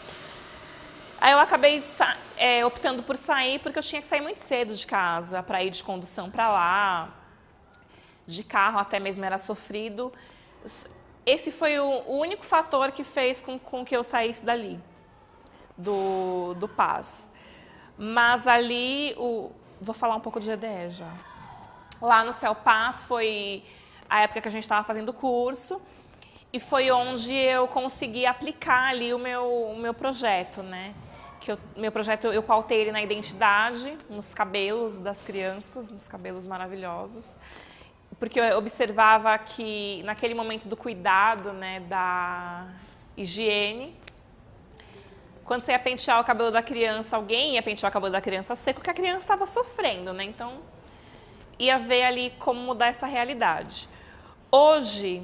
Speaker 1: Aí eu acabei optando por sair, porque eu tinha que sair muito cedo de casa para ir de condução para lá. De carro até mesmo era sofrido. Esse foi o único fator que fez com que eu saísse dali, do PAS. Mas ali, vou falar um pouco de GDE já. Lá no CELPAS foi a época que a gente estava fazendo o curso e foi onde eu consegui aplicar ali o meu projeto, né? Meu projeto, eu pautei ele na identidade, nos cabelos das crianças, nos cabelos maravilhosos, porque eu observava que naquele momento do cuidado, né, da higiene, quando você ia pentear o cabelo da criança, alguém ia pentear o cabelo da criança seco, porque a criança estava sofrendo, né? Então, ia ver ali como mudar essa realidade. Hoje,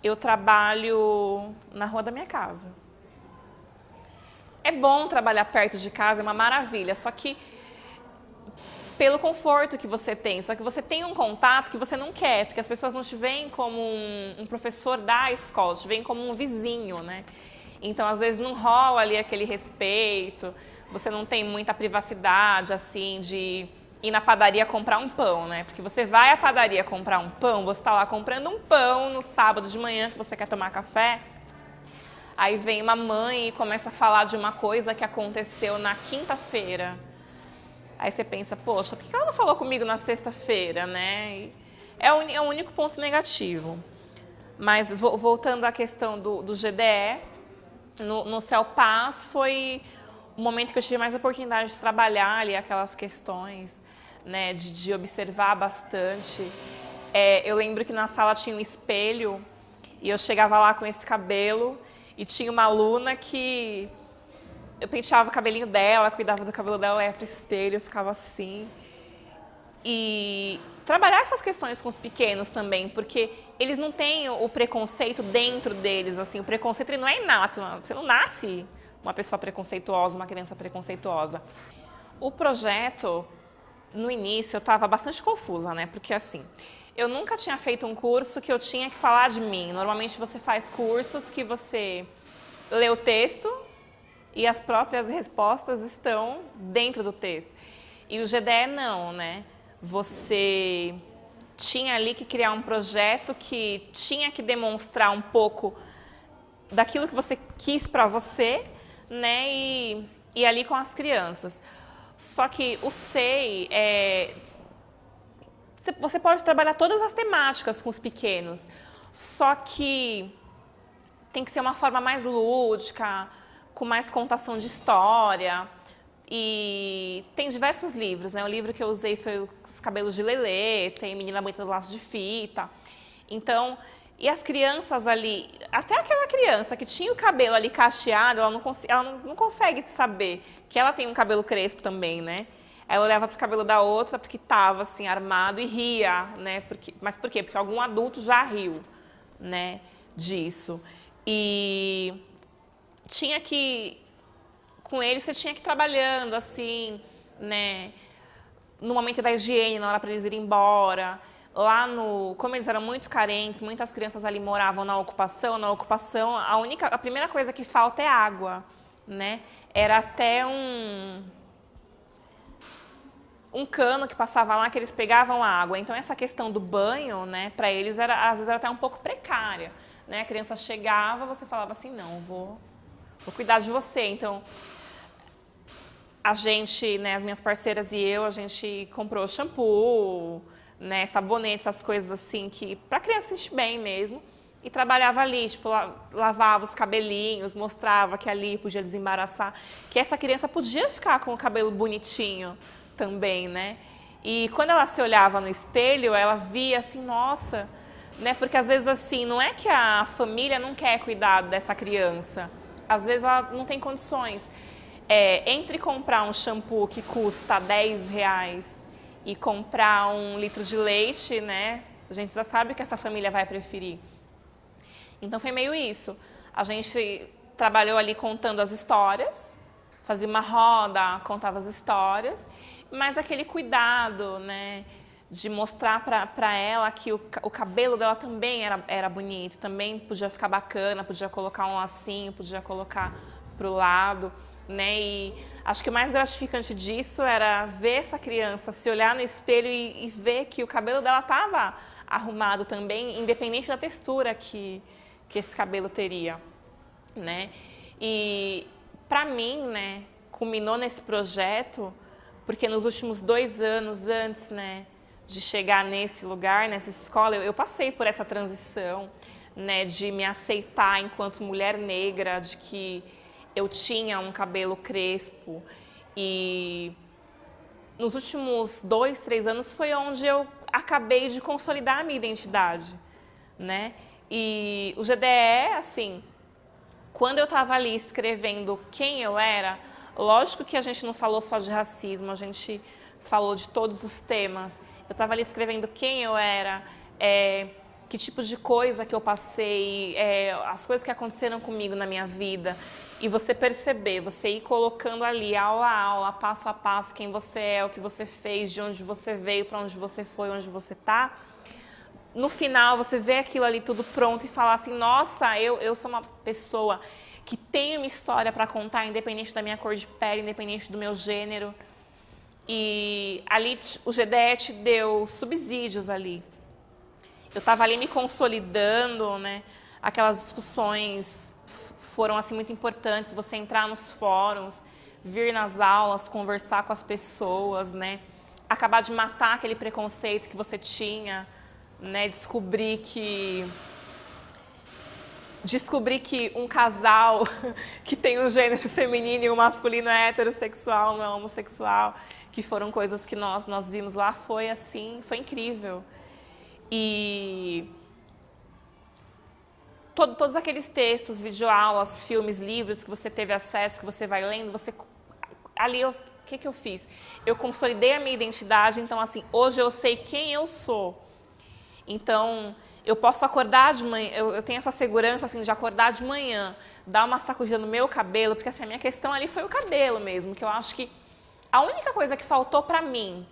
Speaker 1: eu trabalho na rua da minha casa. É bom trabalhar perto de casa, é uma maravilha, só que pelo conforto que você tem, só que você tem um contato que você não quer, porque as pessoas não te veem como um professor da escola, te veem como um vizinho, né? Então, às vezes, não rola ali aquele respeito, você não tem muita privacidade, assim, de ir na padaria comprar um pão, né? Porque você vai à padaria comprar um pão, você está lá comprando um pão no sábado de manhã que você quer tomar café, aí vem uma mãe e começa a falar de uma coisa que aconteceu na quinta-feira. Aí você pensa, poxa, por que ela não falou comigo na sexta-feira, né? É o único ponto negativo. Mas voltando à questão do GDE, no CELPAS foi o momento que eu tive mais oportunidade de trabalhar ali aquelas questões, né, de observar bastante. Eu lembro que na sala tinha um espelho e eu chegava lá com esse cabelo e tinha uma aluna que eu penteava o cabelinho dela, cuidava do cabelo dela, ia para o espelho, eu ficava assim. E trabalhar essas questões com os pequenos também, porque eles não têm o preconceito dentro deles, assim, o preconceito ele não é inato, você não nasce uma pessoa preconceituosa, uma criança preconceituosa. O projeto, no início, eu estava bastante confusa, né, porque assim, eu nunca tinha feito um curso que eu tinha que falar de mim. Normalmente você faz cursos que você lê o texto e as próprias respostas estão dentro do texto. E o GDE não, né? Você tinha ali que criar um projeto que tinha que demonstrar um pouco daquilo que você quis para você, né? E ali com as crianças. Só que o SEI, você pode trabalhar todas as temáticas com os pequenos, só que tem que ser uma forma mais lúdica, com mais contação de história. E tem diversos livros, né? O livro que eu usei foi Os Cabelos de Lelê, tem Menina Bonita do Laço de Fita. Então, e as crianças ali, até aquela criança que tinha o cabelo ali cacheado, ela não consegue saber que ela tem um cabelo crespo também, né? Ela olhava para o cabelo da outra porque estava assim armado e ria, né? Mas por quê? Porque algum adulto já riu, né, disso. E tinha que, com eles você tinha que ir trabalhando assim, né, no momento da higiene, na hora para eles irem embora. Lá como eles eram muito carentes, muitas crianças ali moravam na ocupação, a primeira coisa que falta é água, né? Era até um cano que passava lá que eles pegavam água. Então essa questão do banho, né, para eles às vezes era até um pouco precária, né? A criança chegava, você falava assim, não, vou cuidar de você. Então a gente, né, as minhas parceiras e eu, a gente comprou shampoo, né, sabonete, essas coisas assim que para a criança se sentir bem mesmo. e trabalhava ali, tipo, lavava os cabelinhos, mostrava que ali podia desembaraçar, que essa criança podia ficar com o cabelo bonitinho também, né? E quando ela se olhava no espelho, ela via assim, nossa, né? Porque às vezes assim, não é que a família não quer cuidar dessa criança, às vezes ela não tem condições. Entre comprar um shampoo que custa R$10 e comprar 1 litro de leite, né? A gente já sabe que essa família vai preferir. Então foi meio isso. A gente trabalhou ali contando as histórias, fazia uma roda, contava as histórias, mas aquele cuidado, né, de mostrar para ela que o cabelo dela também era bonito, também podia ficar bacana, podia colocar um lacinho, podia colocar para o lado, né? E acho que o mais gratificante disso era ver essa criança se olhar no espelho e ver que o cabelo dela estava arrumado também, independente da textura que esse cabelo teria, né? E para mim, né, culminou nesse projeto porque nos últimos 2 anos antes, né, de chegar nesse lugar, nessa escola, eu passei por essa transição, né, de me aceitar enquanto mulher negra, de que eu tinha um cabelo crespo. E nos últimos 2, 3 anos foi onde eu acabei de consolidar a minha identidade, né? E o GDE, assim, quando eu estava ali escrevendo quem eu era, lógico que a gente não falou só de racismo, a gente falou de todos os temas. Eu estava ali escrevendo quem eu era, que tipo de coisa que eu passei, as coisas que aconteceram comigo na minha vida. E você perceber, você ir colocando ali, aula a aula, passo a passo, quem você é, o que você fez, de onde você veio, para onde você foi, onde você está. No final, você vê aquilo ali tudo pronto e falar assim, nossa, eu sou uma pessoa que tem uma história para contar, independente da minha cor de pele, independente do meu gênero. E ali o GDE te deu subsídios ali. Eu estava ali me consolidando, né? Aquelas discussões foram assim muito importantes, você entrar nos fóruns, vir nas aulas, conversar com as pessoas, né? Acabar de matar aquele preconceito que você tinha, né? Descobrir que um casal que tem um gênero feminino e um masculino é heterossexual, não é homossexual, que foram coisas que nós vimos lá, foi assim, foi incrível. E todos aqueles textos, videoaulas, filmes, livros que você teve acesso, que você vai lendo, ali o que eu fiz? Eu consolidei a minha identidade, então assim, hoje eu sei quem eu sou. Então, eu posso acordar de manhã, eu tenho essa segurança assim, de acordar de manhã, dar uma sacudida no meu cabelo, porque assim, a minha questão ali foi o cabelo mesmo, que eu acho que a única coisa que faltou para mim,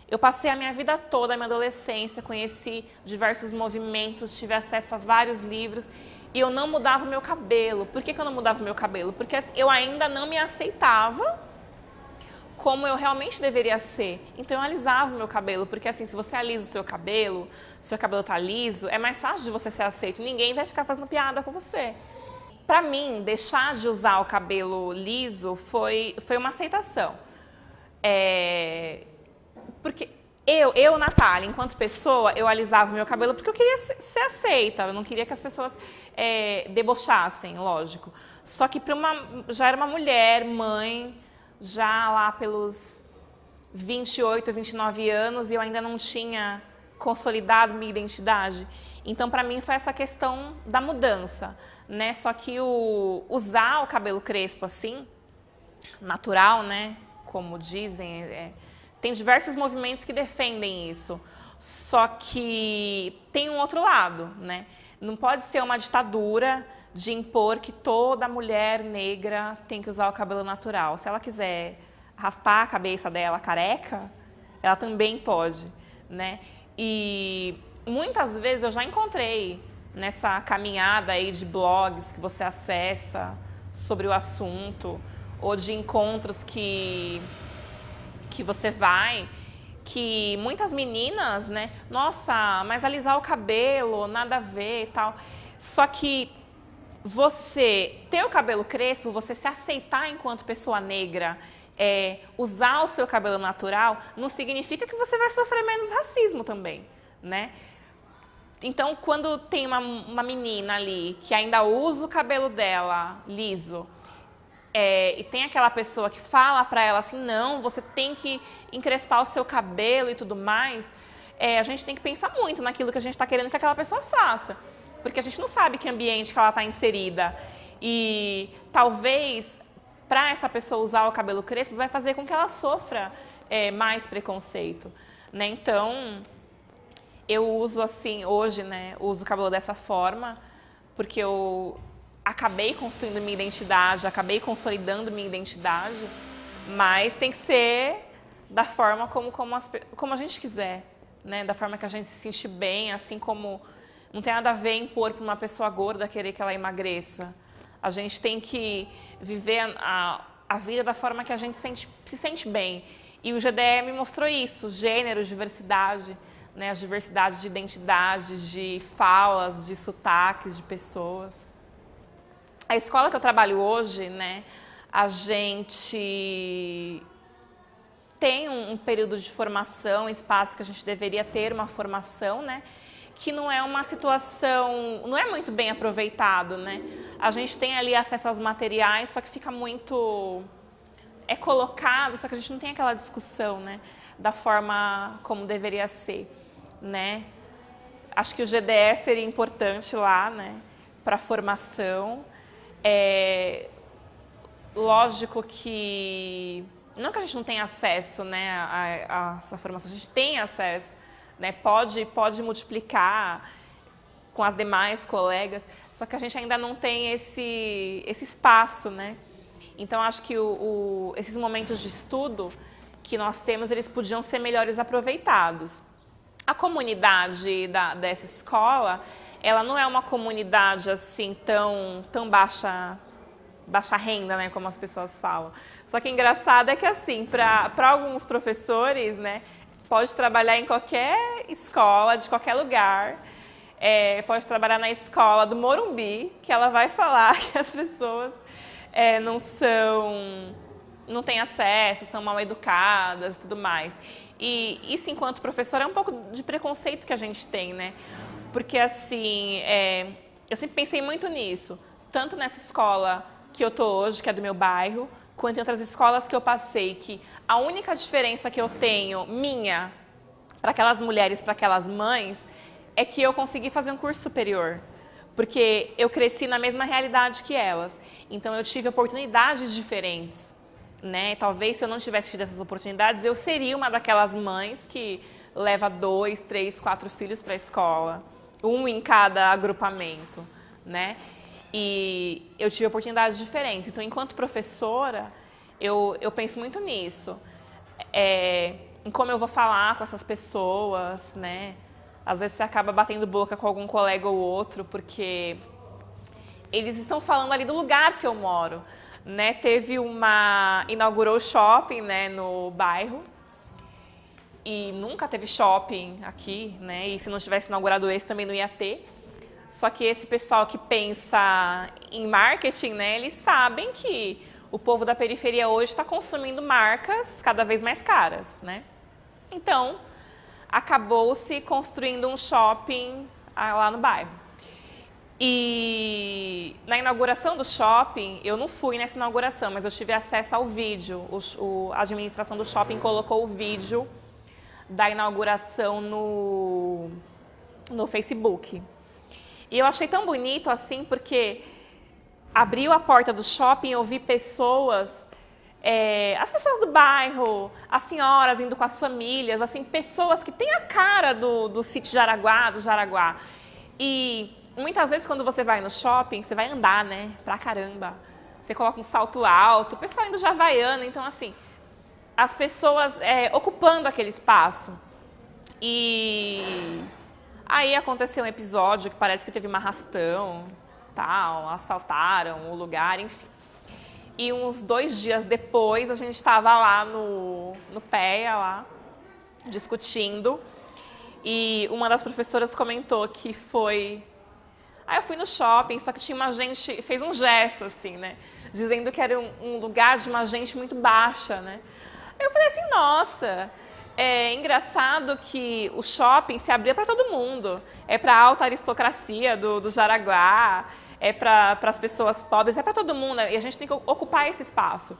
Speaker 1: eu passei a minha vida toda, a minha adolescência, conheci diversos movimentos, tive acesso a vários livros e eu não mudava o meu cabelo. Por que eu não mudava o meu cabelo? Porque eu ainda não me aceitava como eu realmente deveria ser. Então eu alisava o meu cabelo, porque assim, se você alisa o seu cabelo tá liso, é mais fácil de você ser aceito. Ninguém vai ficar fazendo piada com você. Para mim, deixar de usar o cabelo liso foi uma aceitação. Porque Natália, enquanto pessoa, eu alisava o meu cabelo porque eu queria ser aceita. Eu não queria que as pessoas debochassem, lógico. Só que já era uma mulher, mãe, já lá pelos 28, 29 anos, e eu ainda não tinha consolidado minha identidade. Então, para mim, foi essa questão da mudança, né? Só que usar o cabelo crespo assim, natural, né? Como dizem, tem diversos movimentos que defendem isso. Só que tem um outro lado, né? Não pode ser uma ditadura de impor que toda mulher negra tem que usar o cabelo natural. Se ela quiser raspar a cabeça dela careca, ela também pode, né? E muitas vezes eu já encontrei nessa caminhada aí de blogs que você acessa sobre o assunto, ou de encontros que você vai, que muitas meninas, né? Nossa, mas alisar o cabelo, nada a ver e tal. Só que você ter o cabelo crespo, você se aceitar enquanto pessoa negra, usar o seu cabelo natural, não significa que você vai sofrer menos racismo também, né? Então, quando tem uma menina ali que ainda usa o cabelo dela liso, e tem aquela pessoa que fala para ela assim, não, você tem que encrespar o seu cabelo e tudo mais, a gente tem que pensar muito naquilo que a gente está querendo que aquela pessoa faça. Porque a gente não sabe que ambiente que ela está inserida. E talvez, para essa pessoa usar o cabelo crespo, vai fazer com que ela sofra mais preconceito. Né? Então, eu uso assim, hoje, né, uso o cabelo dessa forma, porque eu acabei construindo minha identidade, acabei consolidando minha identidade, mas tem que ser da forma como a gente quiser, né? Da forma que a gente se sente bem, assim como não tem nada a ver impor para uma pessoa gorda querer que ela emagreça. A gente tem que viver a vida da forma que a gente se sente bem. E o GDE me mostrou isso, gênero, diversidade, né? As diversidades de identidades, de falas, de sotaques, de pessoas. A escola que eu trabalho hoje, né, a gente tem um período de formação, espaço que a gente deveria ter uma formação, né, que não é uma situação, não é muito bem aproveitado, né? A gente tem ali acesso aos materiais, só que fica muito colocado, só que a gente não tem aquela discussão, né, da forma como deveria ser, né? Acho que o GDE seria importante lá, né, para a formação. Lógico que não que a gente não tenha acesso, né, a essa formação, a gente tem acesso, né, pode multiplicar com as demais colegas, só que a gente ainda não tem esse espaço, né? Então acho que esses momentos de estudo que nós temos, eles podiam ser melhores aproveitados. A comunidade dessa escola, ela não é uma comunidade assim tão baixa renda, né, como as pessoas falam. Só que engraçado é que assim, para alguns professores, né, pode trabalhar em qualquer escola, de qualquer lugar, pode trabalhar na escola do Morumbi, que ela vai falar que as pessoas não têm acesso, são mal educadas e tudo mais. E isso, enquanto professor, é um pouco de preconceito que a gente tem, né? Porque, assim, eu sempre pensei muito nisso, tanto nessa escola que eu tô hoje, que é do meu bairro, quanto em outras escolas que eu passei, que a única diferença que eu tenho, minha, para aquelas mulheres, para aquelas mães, é que eu consegui fazer um curso superior, porque eu cresci na mesma realidade que elas. Então, eu tive oportunidades diferentes, né? Talvez, se eu não tivesse tido essas oportunidades, eu seria uma daquelas mães que leva 2, 3, 4 filhos para a escola, um em cada agrupamento, né? E eu tive oportunidades diferentes. Então, enquanto professora, eu penso muito nisso. Em como eu vou falar com essas pessoas, né? Às vezes você acaba batendo boca com algum colega ou outro, porque eles estão falando ali do lugar que eu moro, né? Inaugurou o shopping, né, no bairro. E nunca teve shopping aqui, né? E se não tivesse inaugurado esse, também não ia ter. Só que esse pessoal que pensa em marketing, né, eles sabem que o povo da periferia hoje está consumindo marcas cada vez mais caras, né? Então, acabou-se construindo um shopping lá no bairro. E na inauguração do shopping, eu não fui nessa inauguração, mas eu tive acesso ao vídeo. A administração do shopping colocou o vídeo da inauguração no Facebook. E eu achei tão bonito assim, porque abriu a porta do shopping e eu vi pessoas, as pessoas do bairro, as senhoras indo com as famílias, assim, pessoas que têm a cara do sítio Jaraguá, do Jaraguá. E muitas vezes quando você vai no shopping, você vai andar, né, pra caramba. Você coloca um salto alto, o pessoal indo de Havaiana, então assim, as pessoas ocupando aquele espaço. E aí aconteceu um episódio que parece que teve uma arrastão, tal, assaltaram o lugar, enfim. E uns 2 dias depois, a gente estava lá no PEA, lá, discutindo. E uma das professoras comentou que foi... Aí eu fui no shopping, só que tinha uma gente... Fez um gesto, assim, né? Dizendo que era um lugar de uma gente muito baixa, né? Aí eu falei assim, nossa... É engraçado que o shopping se abria para todo mundo. É para a alta aristocracia do Jaraguá, é para as pessoas pobres, é para todo mundo. E a gente tem que ocupar esse espaço.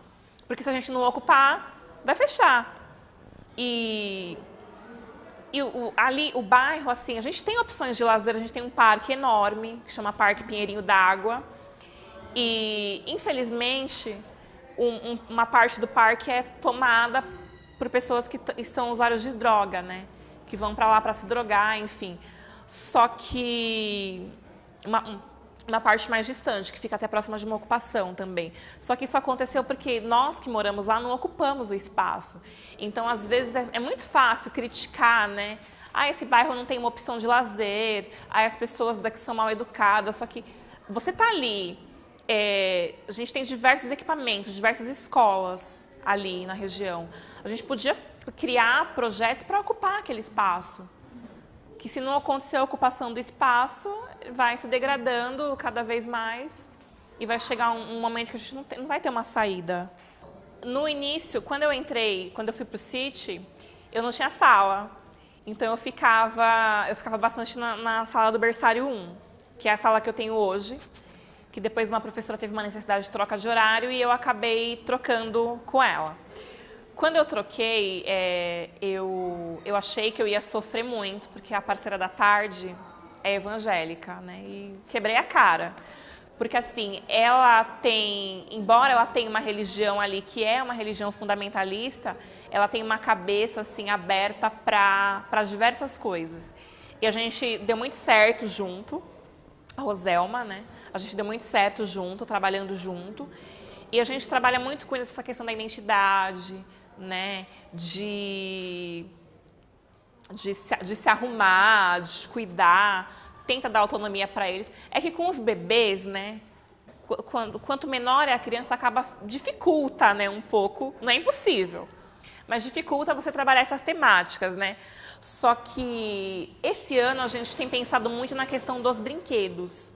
Speaker 1: Porque se a gente não ocupar, vai fechar. Ali, o bairro, assim, a gente tem opções de lazer, a gente tem um parque enorme, que chama Parque Pinheirinho d'Água. E, infelizmente, uma parte do parque é tomada por pessoas que são usuários de droga, né? Que vão para lá para se drogar, enfim. Só que uma parte mais distante, que fica até próxima de uma ocupação também. Só que isso aconteceu porque nós que moramos lá não ocupamos o espaço. Então, às vezes, é muito fácil criticar, né? Ah, esse bairro não tem uma opção de lazer, ah, as pessoas daqui são mal educadas. Só que você está ali, a gente tem diversos equipamentos, diversas escolas ali na região. A gente podia criar projetos para ocupar aquele espaço. Que se não acontecer a ocupação do espaço, vai se degradando cada vez mais e vai chegar um momento que a gente não vai ter uma saída. No início, quando eu fui para o City, eu não tinha sala. Então eu ficava bastante na sala do berçário 1, que é a sala que eu tenho hoje, que depois uma professora teve uma necessidade de troca de horário e eu acabei trocando com ela. Quando eu troquei, eu achei que eu ia sofrer muito, porque a parceira da tarde é evangélica, né? E quebrei a cara. Porque, assim, embora ela tenha uma religião ali que é uma religião fundamentalista, ela tem uma cabeça, assim, aberta para diversas coisas. E a gente deu muito certo junto, a Roselma, né? A gente deu muito certo junto, trabalhando junto. E a gente trabalha muito com essa questão da identidade, né, de se arrumar, de cuidar, tenta dar autonomia para eles. É que com os bebês, né, quanto menor é a criança, dificulta, né, um pouco, não é impossível, mas dificulta você trabalhar essas temáticas, né. Só que esse ano a gente tem pensado muito na questão dos brinquedos,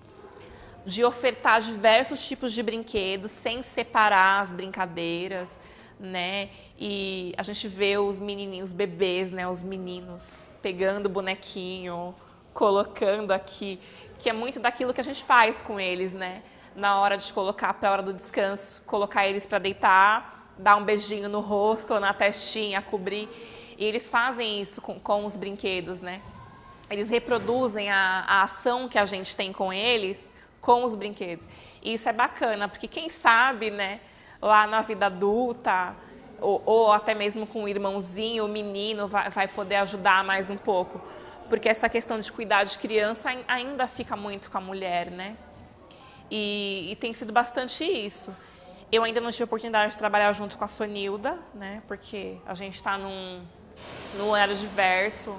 Speaker 1: de ofertar diversos tipos de brinquedos sem separar as brincadeiras, né? E a gente vê os menininhos, os bebês, né? Os meninos pegando o bonequinho, colocando aqui, que é muito daquilo que a gente faz com eles, né? Na hora de colocar para a hora do descanso, colocar eles para deitar, dar um beijinho no rosto ou na testinha, cobrir. E eles fazem isso com os brinquedos, né? Eles reproduzem a ação que a gente tem com eles com os brinquedos. E isso é bacana, porque quem sabe, né? Lá na vida adulta, ou até mesmo com o irmãozinho, o menino vai poder ajudar mais um pouco. Porque essa questão de cuidar de criança ainda fica muito com a mulher, né? E tem sido bastante isso. Eu ainda não tive a oportunidade de trabalhar junto com a Sonilda, né? Porque a gente está num horário diverso,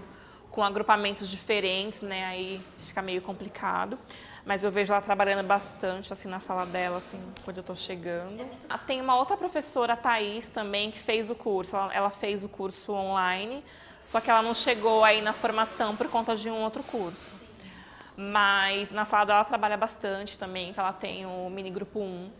Speaker 1: com agrupamentos diferentes, né? Aí fica meio complicado. Mas eu vejo ela trabalhando bastante, assim, na sala dela, assim, quando eu estou chegando. Tem uma outra professora, a Thaís, também, que fez o curso. Ela fez o curso online, só que ela não chegou aí na formação por conta de um outro curso. Mas na sala dela ela trabalha bastante também, que ela tem o Mini Grupo 1,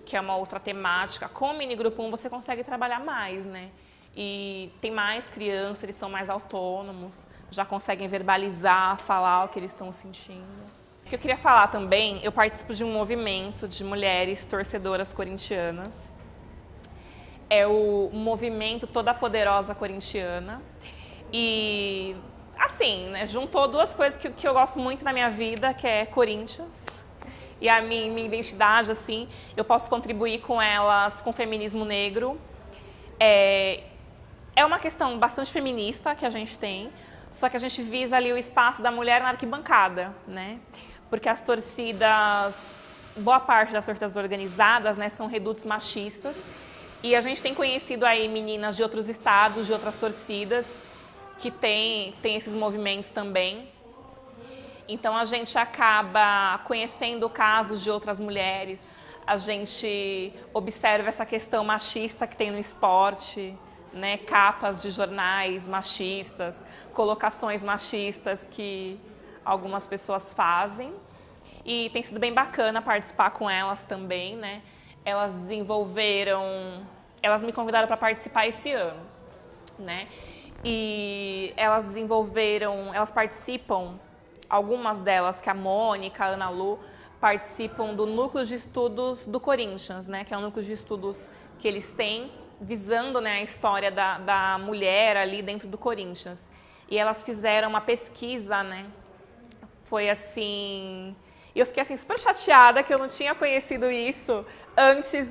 Speaker 1: que é uma outra temática. Com o Mini Grupo 1 você consegue trabalhar mais, né? E tem mais crianças, eles são mais autônomos, já conseguem verbalizar, falar o que eles estão sentindo. O que eu queria falar também, eu participo de um movimento de mulheres torcedoras corintianas. É o movimento Toda Poderosa Corintiana. E, assim, né, juntou duas coisas que eu gosto muito na minha vida, que é Corinthians e a minha identidade, assim. Eu posso contribuir com elas, com o feminismo negro. É uma questão bastante feminista que a gente tem, só que a gente visa ali o espaço da mulher na arquibancada, né? Porque as torcidas, boa parte das torcidas organizadas, né, são redutos machistas. E a gente tem conhecido aí meninas de outros estados, de outras torcidas, que tem esses movimentos também. Então a gente acaba conhecendo casos de outras mulheres, a gente observa essa questão machista que tem no esporte, né, capas de jornais machistas, colocações machistas que algumas pessoas fazem, e tem sido bem bacana participar com elas também, né? Elas me convidaram para participar esse ano, né? E elas elas participam, algumas delas, que a Mônica, a Ana Lu, participam do núcleo de estudos do Corinthians, né? Que é um núcleo de estudos que eles têm visando, né, a história da mulher ali dentro do Corinthians. E elas fizeram uma pesquisa, né? Foi assim... E eu fiquei assim super chateada que eu não tinha conhecido isso antes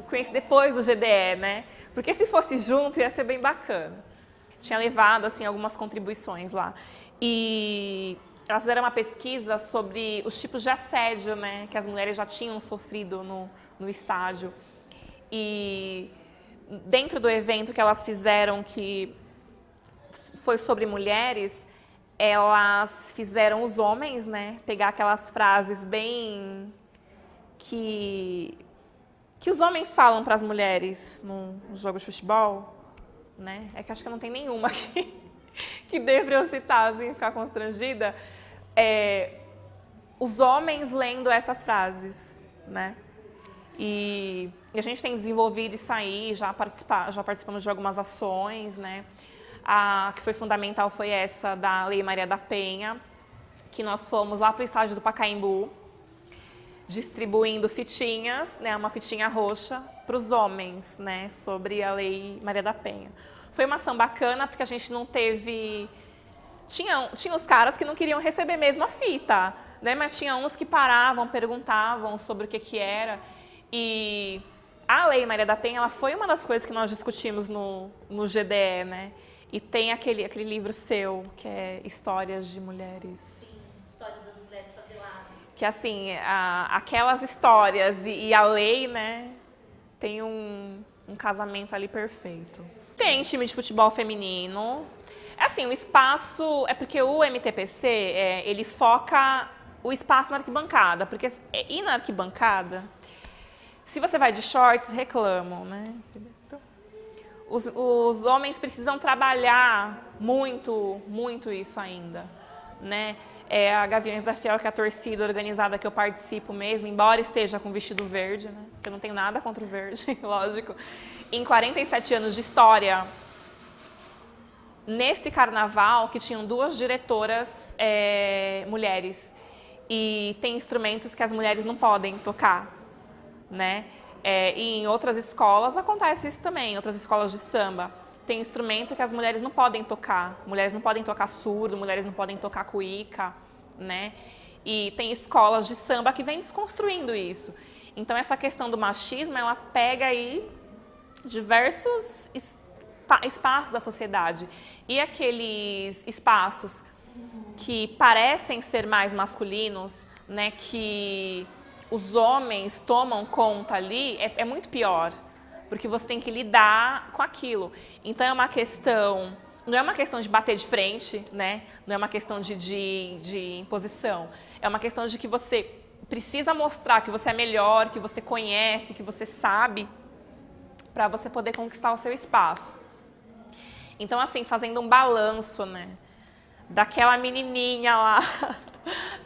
Speaker 1: conheci depois do GDE, né? Porque se fosse junto ia ser bem bacana. Tinha levado assim algumas contribuições lá. E elas fizeram uma pesquisa sobre os tipos de assédio, né, que as mulheres já tinham sofrido no estágio. E dentro do evento que elas fizeram, que foi sobre mulheres, elas fizeram os homens, né, pegar aquelas frases bem que os homens falam para as mulheres no jogo de futebol, né? É que acho que não tem nenhuma aqui que dê para eu citar, assim, ficar constrangida. Os homens lendo essas frases, né? E a gente tem desenvolvido isso aí, já participamos de algumas ações, né? A que foi fundamental foi essa da Lei Maria da Penha, que nós fomos lá para o estádio do Pacaembu, distribuindo fitinhas, né, uma fitinha roxa para os homens, né, sobre a Lei Maria da Penha. Foi uma ação bacana porque a gente não teve... Tinha os caras que não queriam receber mesmo a fita, né, mas tinha uns que paravam, perguntavam sobre o que era. E a Lei Maria da Penha, ela foi uma das coisas que nós discutimos no GDE, né? E tem aquele livro seu, que é Histórias de Mulheres.
Speaker 2: Sim, História das Mulheres Faveladas.
Speaker 1: Que, assim, aquelas histórias e a lei, né, tem um casamento ali perfeito. Tem time de futebol feminino. Assim, o espaço... É porque o MTPC, ele foca o espaço na arquibancada. Porque ir na arquibancada, se você vai de shorts, reclamam, né? Então, os homens precisam trabalhar muito, muito isso ainda, né? A Gaviões da Fiel, que é a torcida organizada que eu participo mesmo, embora esteja com vestido verde, né? Porque eu não tenho nada contra o verde, lógico. Em 47 anos de história, nesse carnaval, que tinham 2 diretoras mulheres, e tem instrumentos que as mulheres não podem tocar, né? E em outras escolas acontece isso também, em outras escolas de samba. Tem instrumento que as mulheres não podem tocar. Mulheres não podem tocar surdo, mulheres não podem tocar cuíca, né? E tem escolas de samba que vêm desconstruindo isso. Então, essa questão do machismo, ela pega aí diversos espaços da sociedade. E aqueles espaços que parecem ser mais masculinos, né, que os homens tomam conta ali, é muito pior. Porque você tem que lidar com aquilo. Então, é uma questão... Não é uma questão de bater de frente, né? Não é uma questão de imposição. É uma questão de que você precisa mostrar que você é melhor, que você conhece, que você sabe, para você poder conquistar o seu espaço. Então, assim, fazendo um balanço, né, daquela menininha lá,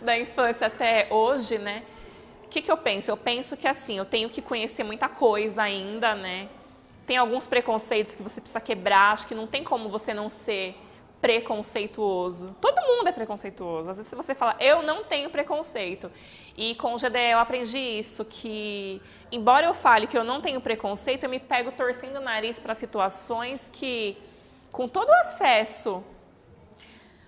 Speaker 1: da infância até hoje, né? O que eu penso? Eu penso que, assim, eu tenho que conhecer muita coisa ainda, né? Tem alguns preconceitos que você precisa quebrar, acho que não tem como você não ser preconceituoso. Todo mundo é preconceituoso. Às vezes você fala, eu não tenho preconceito. E com o GDE eu aprendi isso, que embora eu fale que eu não tenho preconceito, eu me pego torcendo o nariz para situações que, com todo o acesso,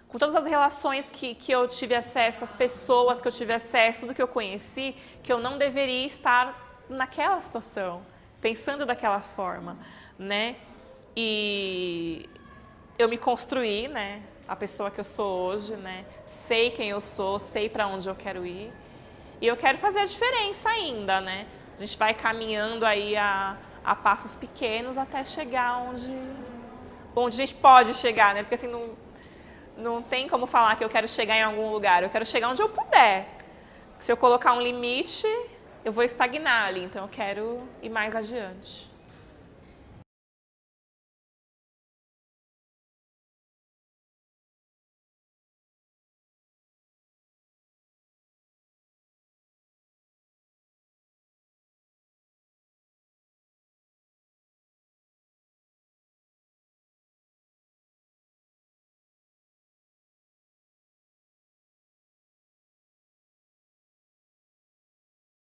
Speaker 1: com todas as relações que eu tive acesso, as pessoas que eu tive acesso, tudo que eu conheci, que eu não deveria estar naquela situação, pensando daquela forma, né? E eu me construí, né? A pessoa que eu sou hoje, né? Sei quem eu sou, sei para onde eu quero ir. E eu quero fazer a diferença ainda, né? A gente vai caminhando aí a passos pequenos até chegar onde a gente pode chegar, né? Porque assim, não tem como falar que eu quero chegar em algum lugar, eu quero chegar onde eu puder. Se eu colocar um limite, eu vou estagnar ali, então eu quero ir mais adiante.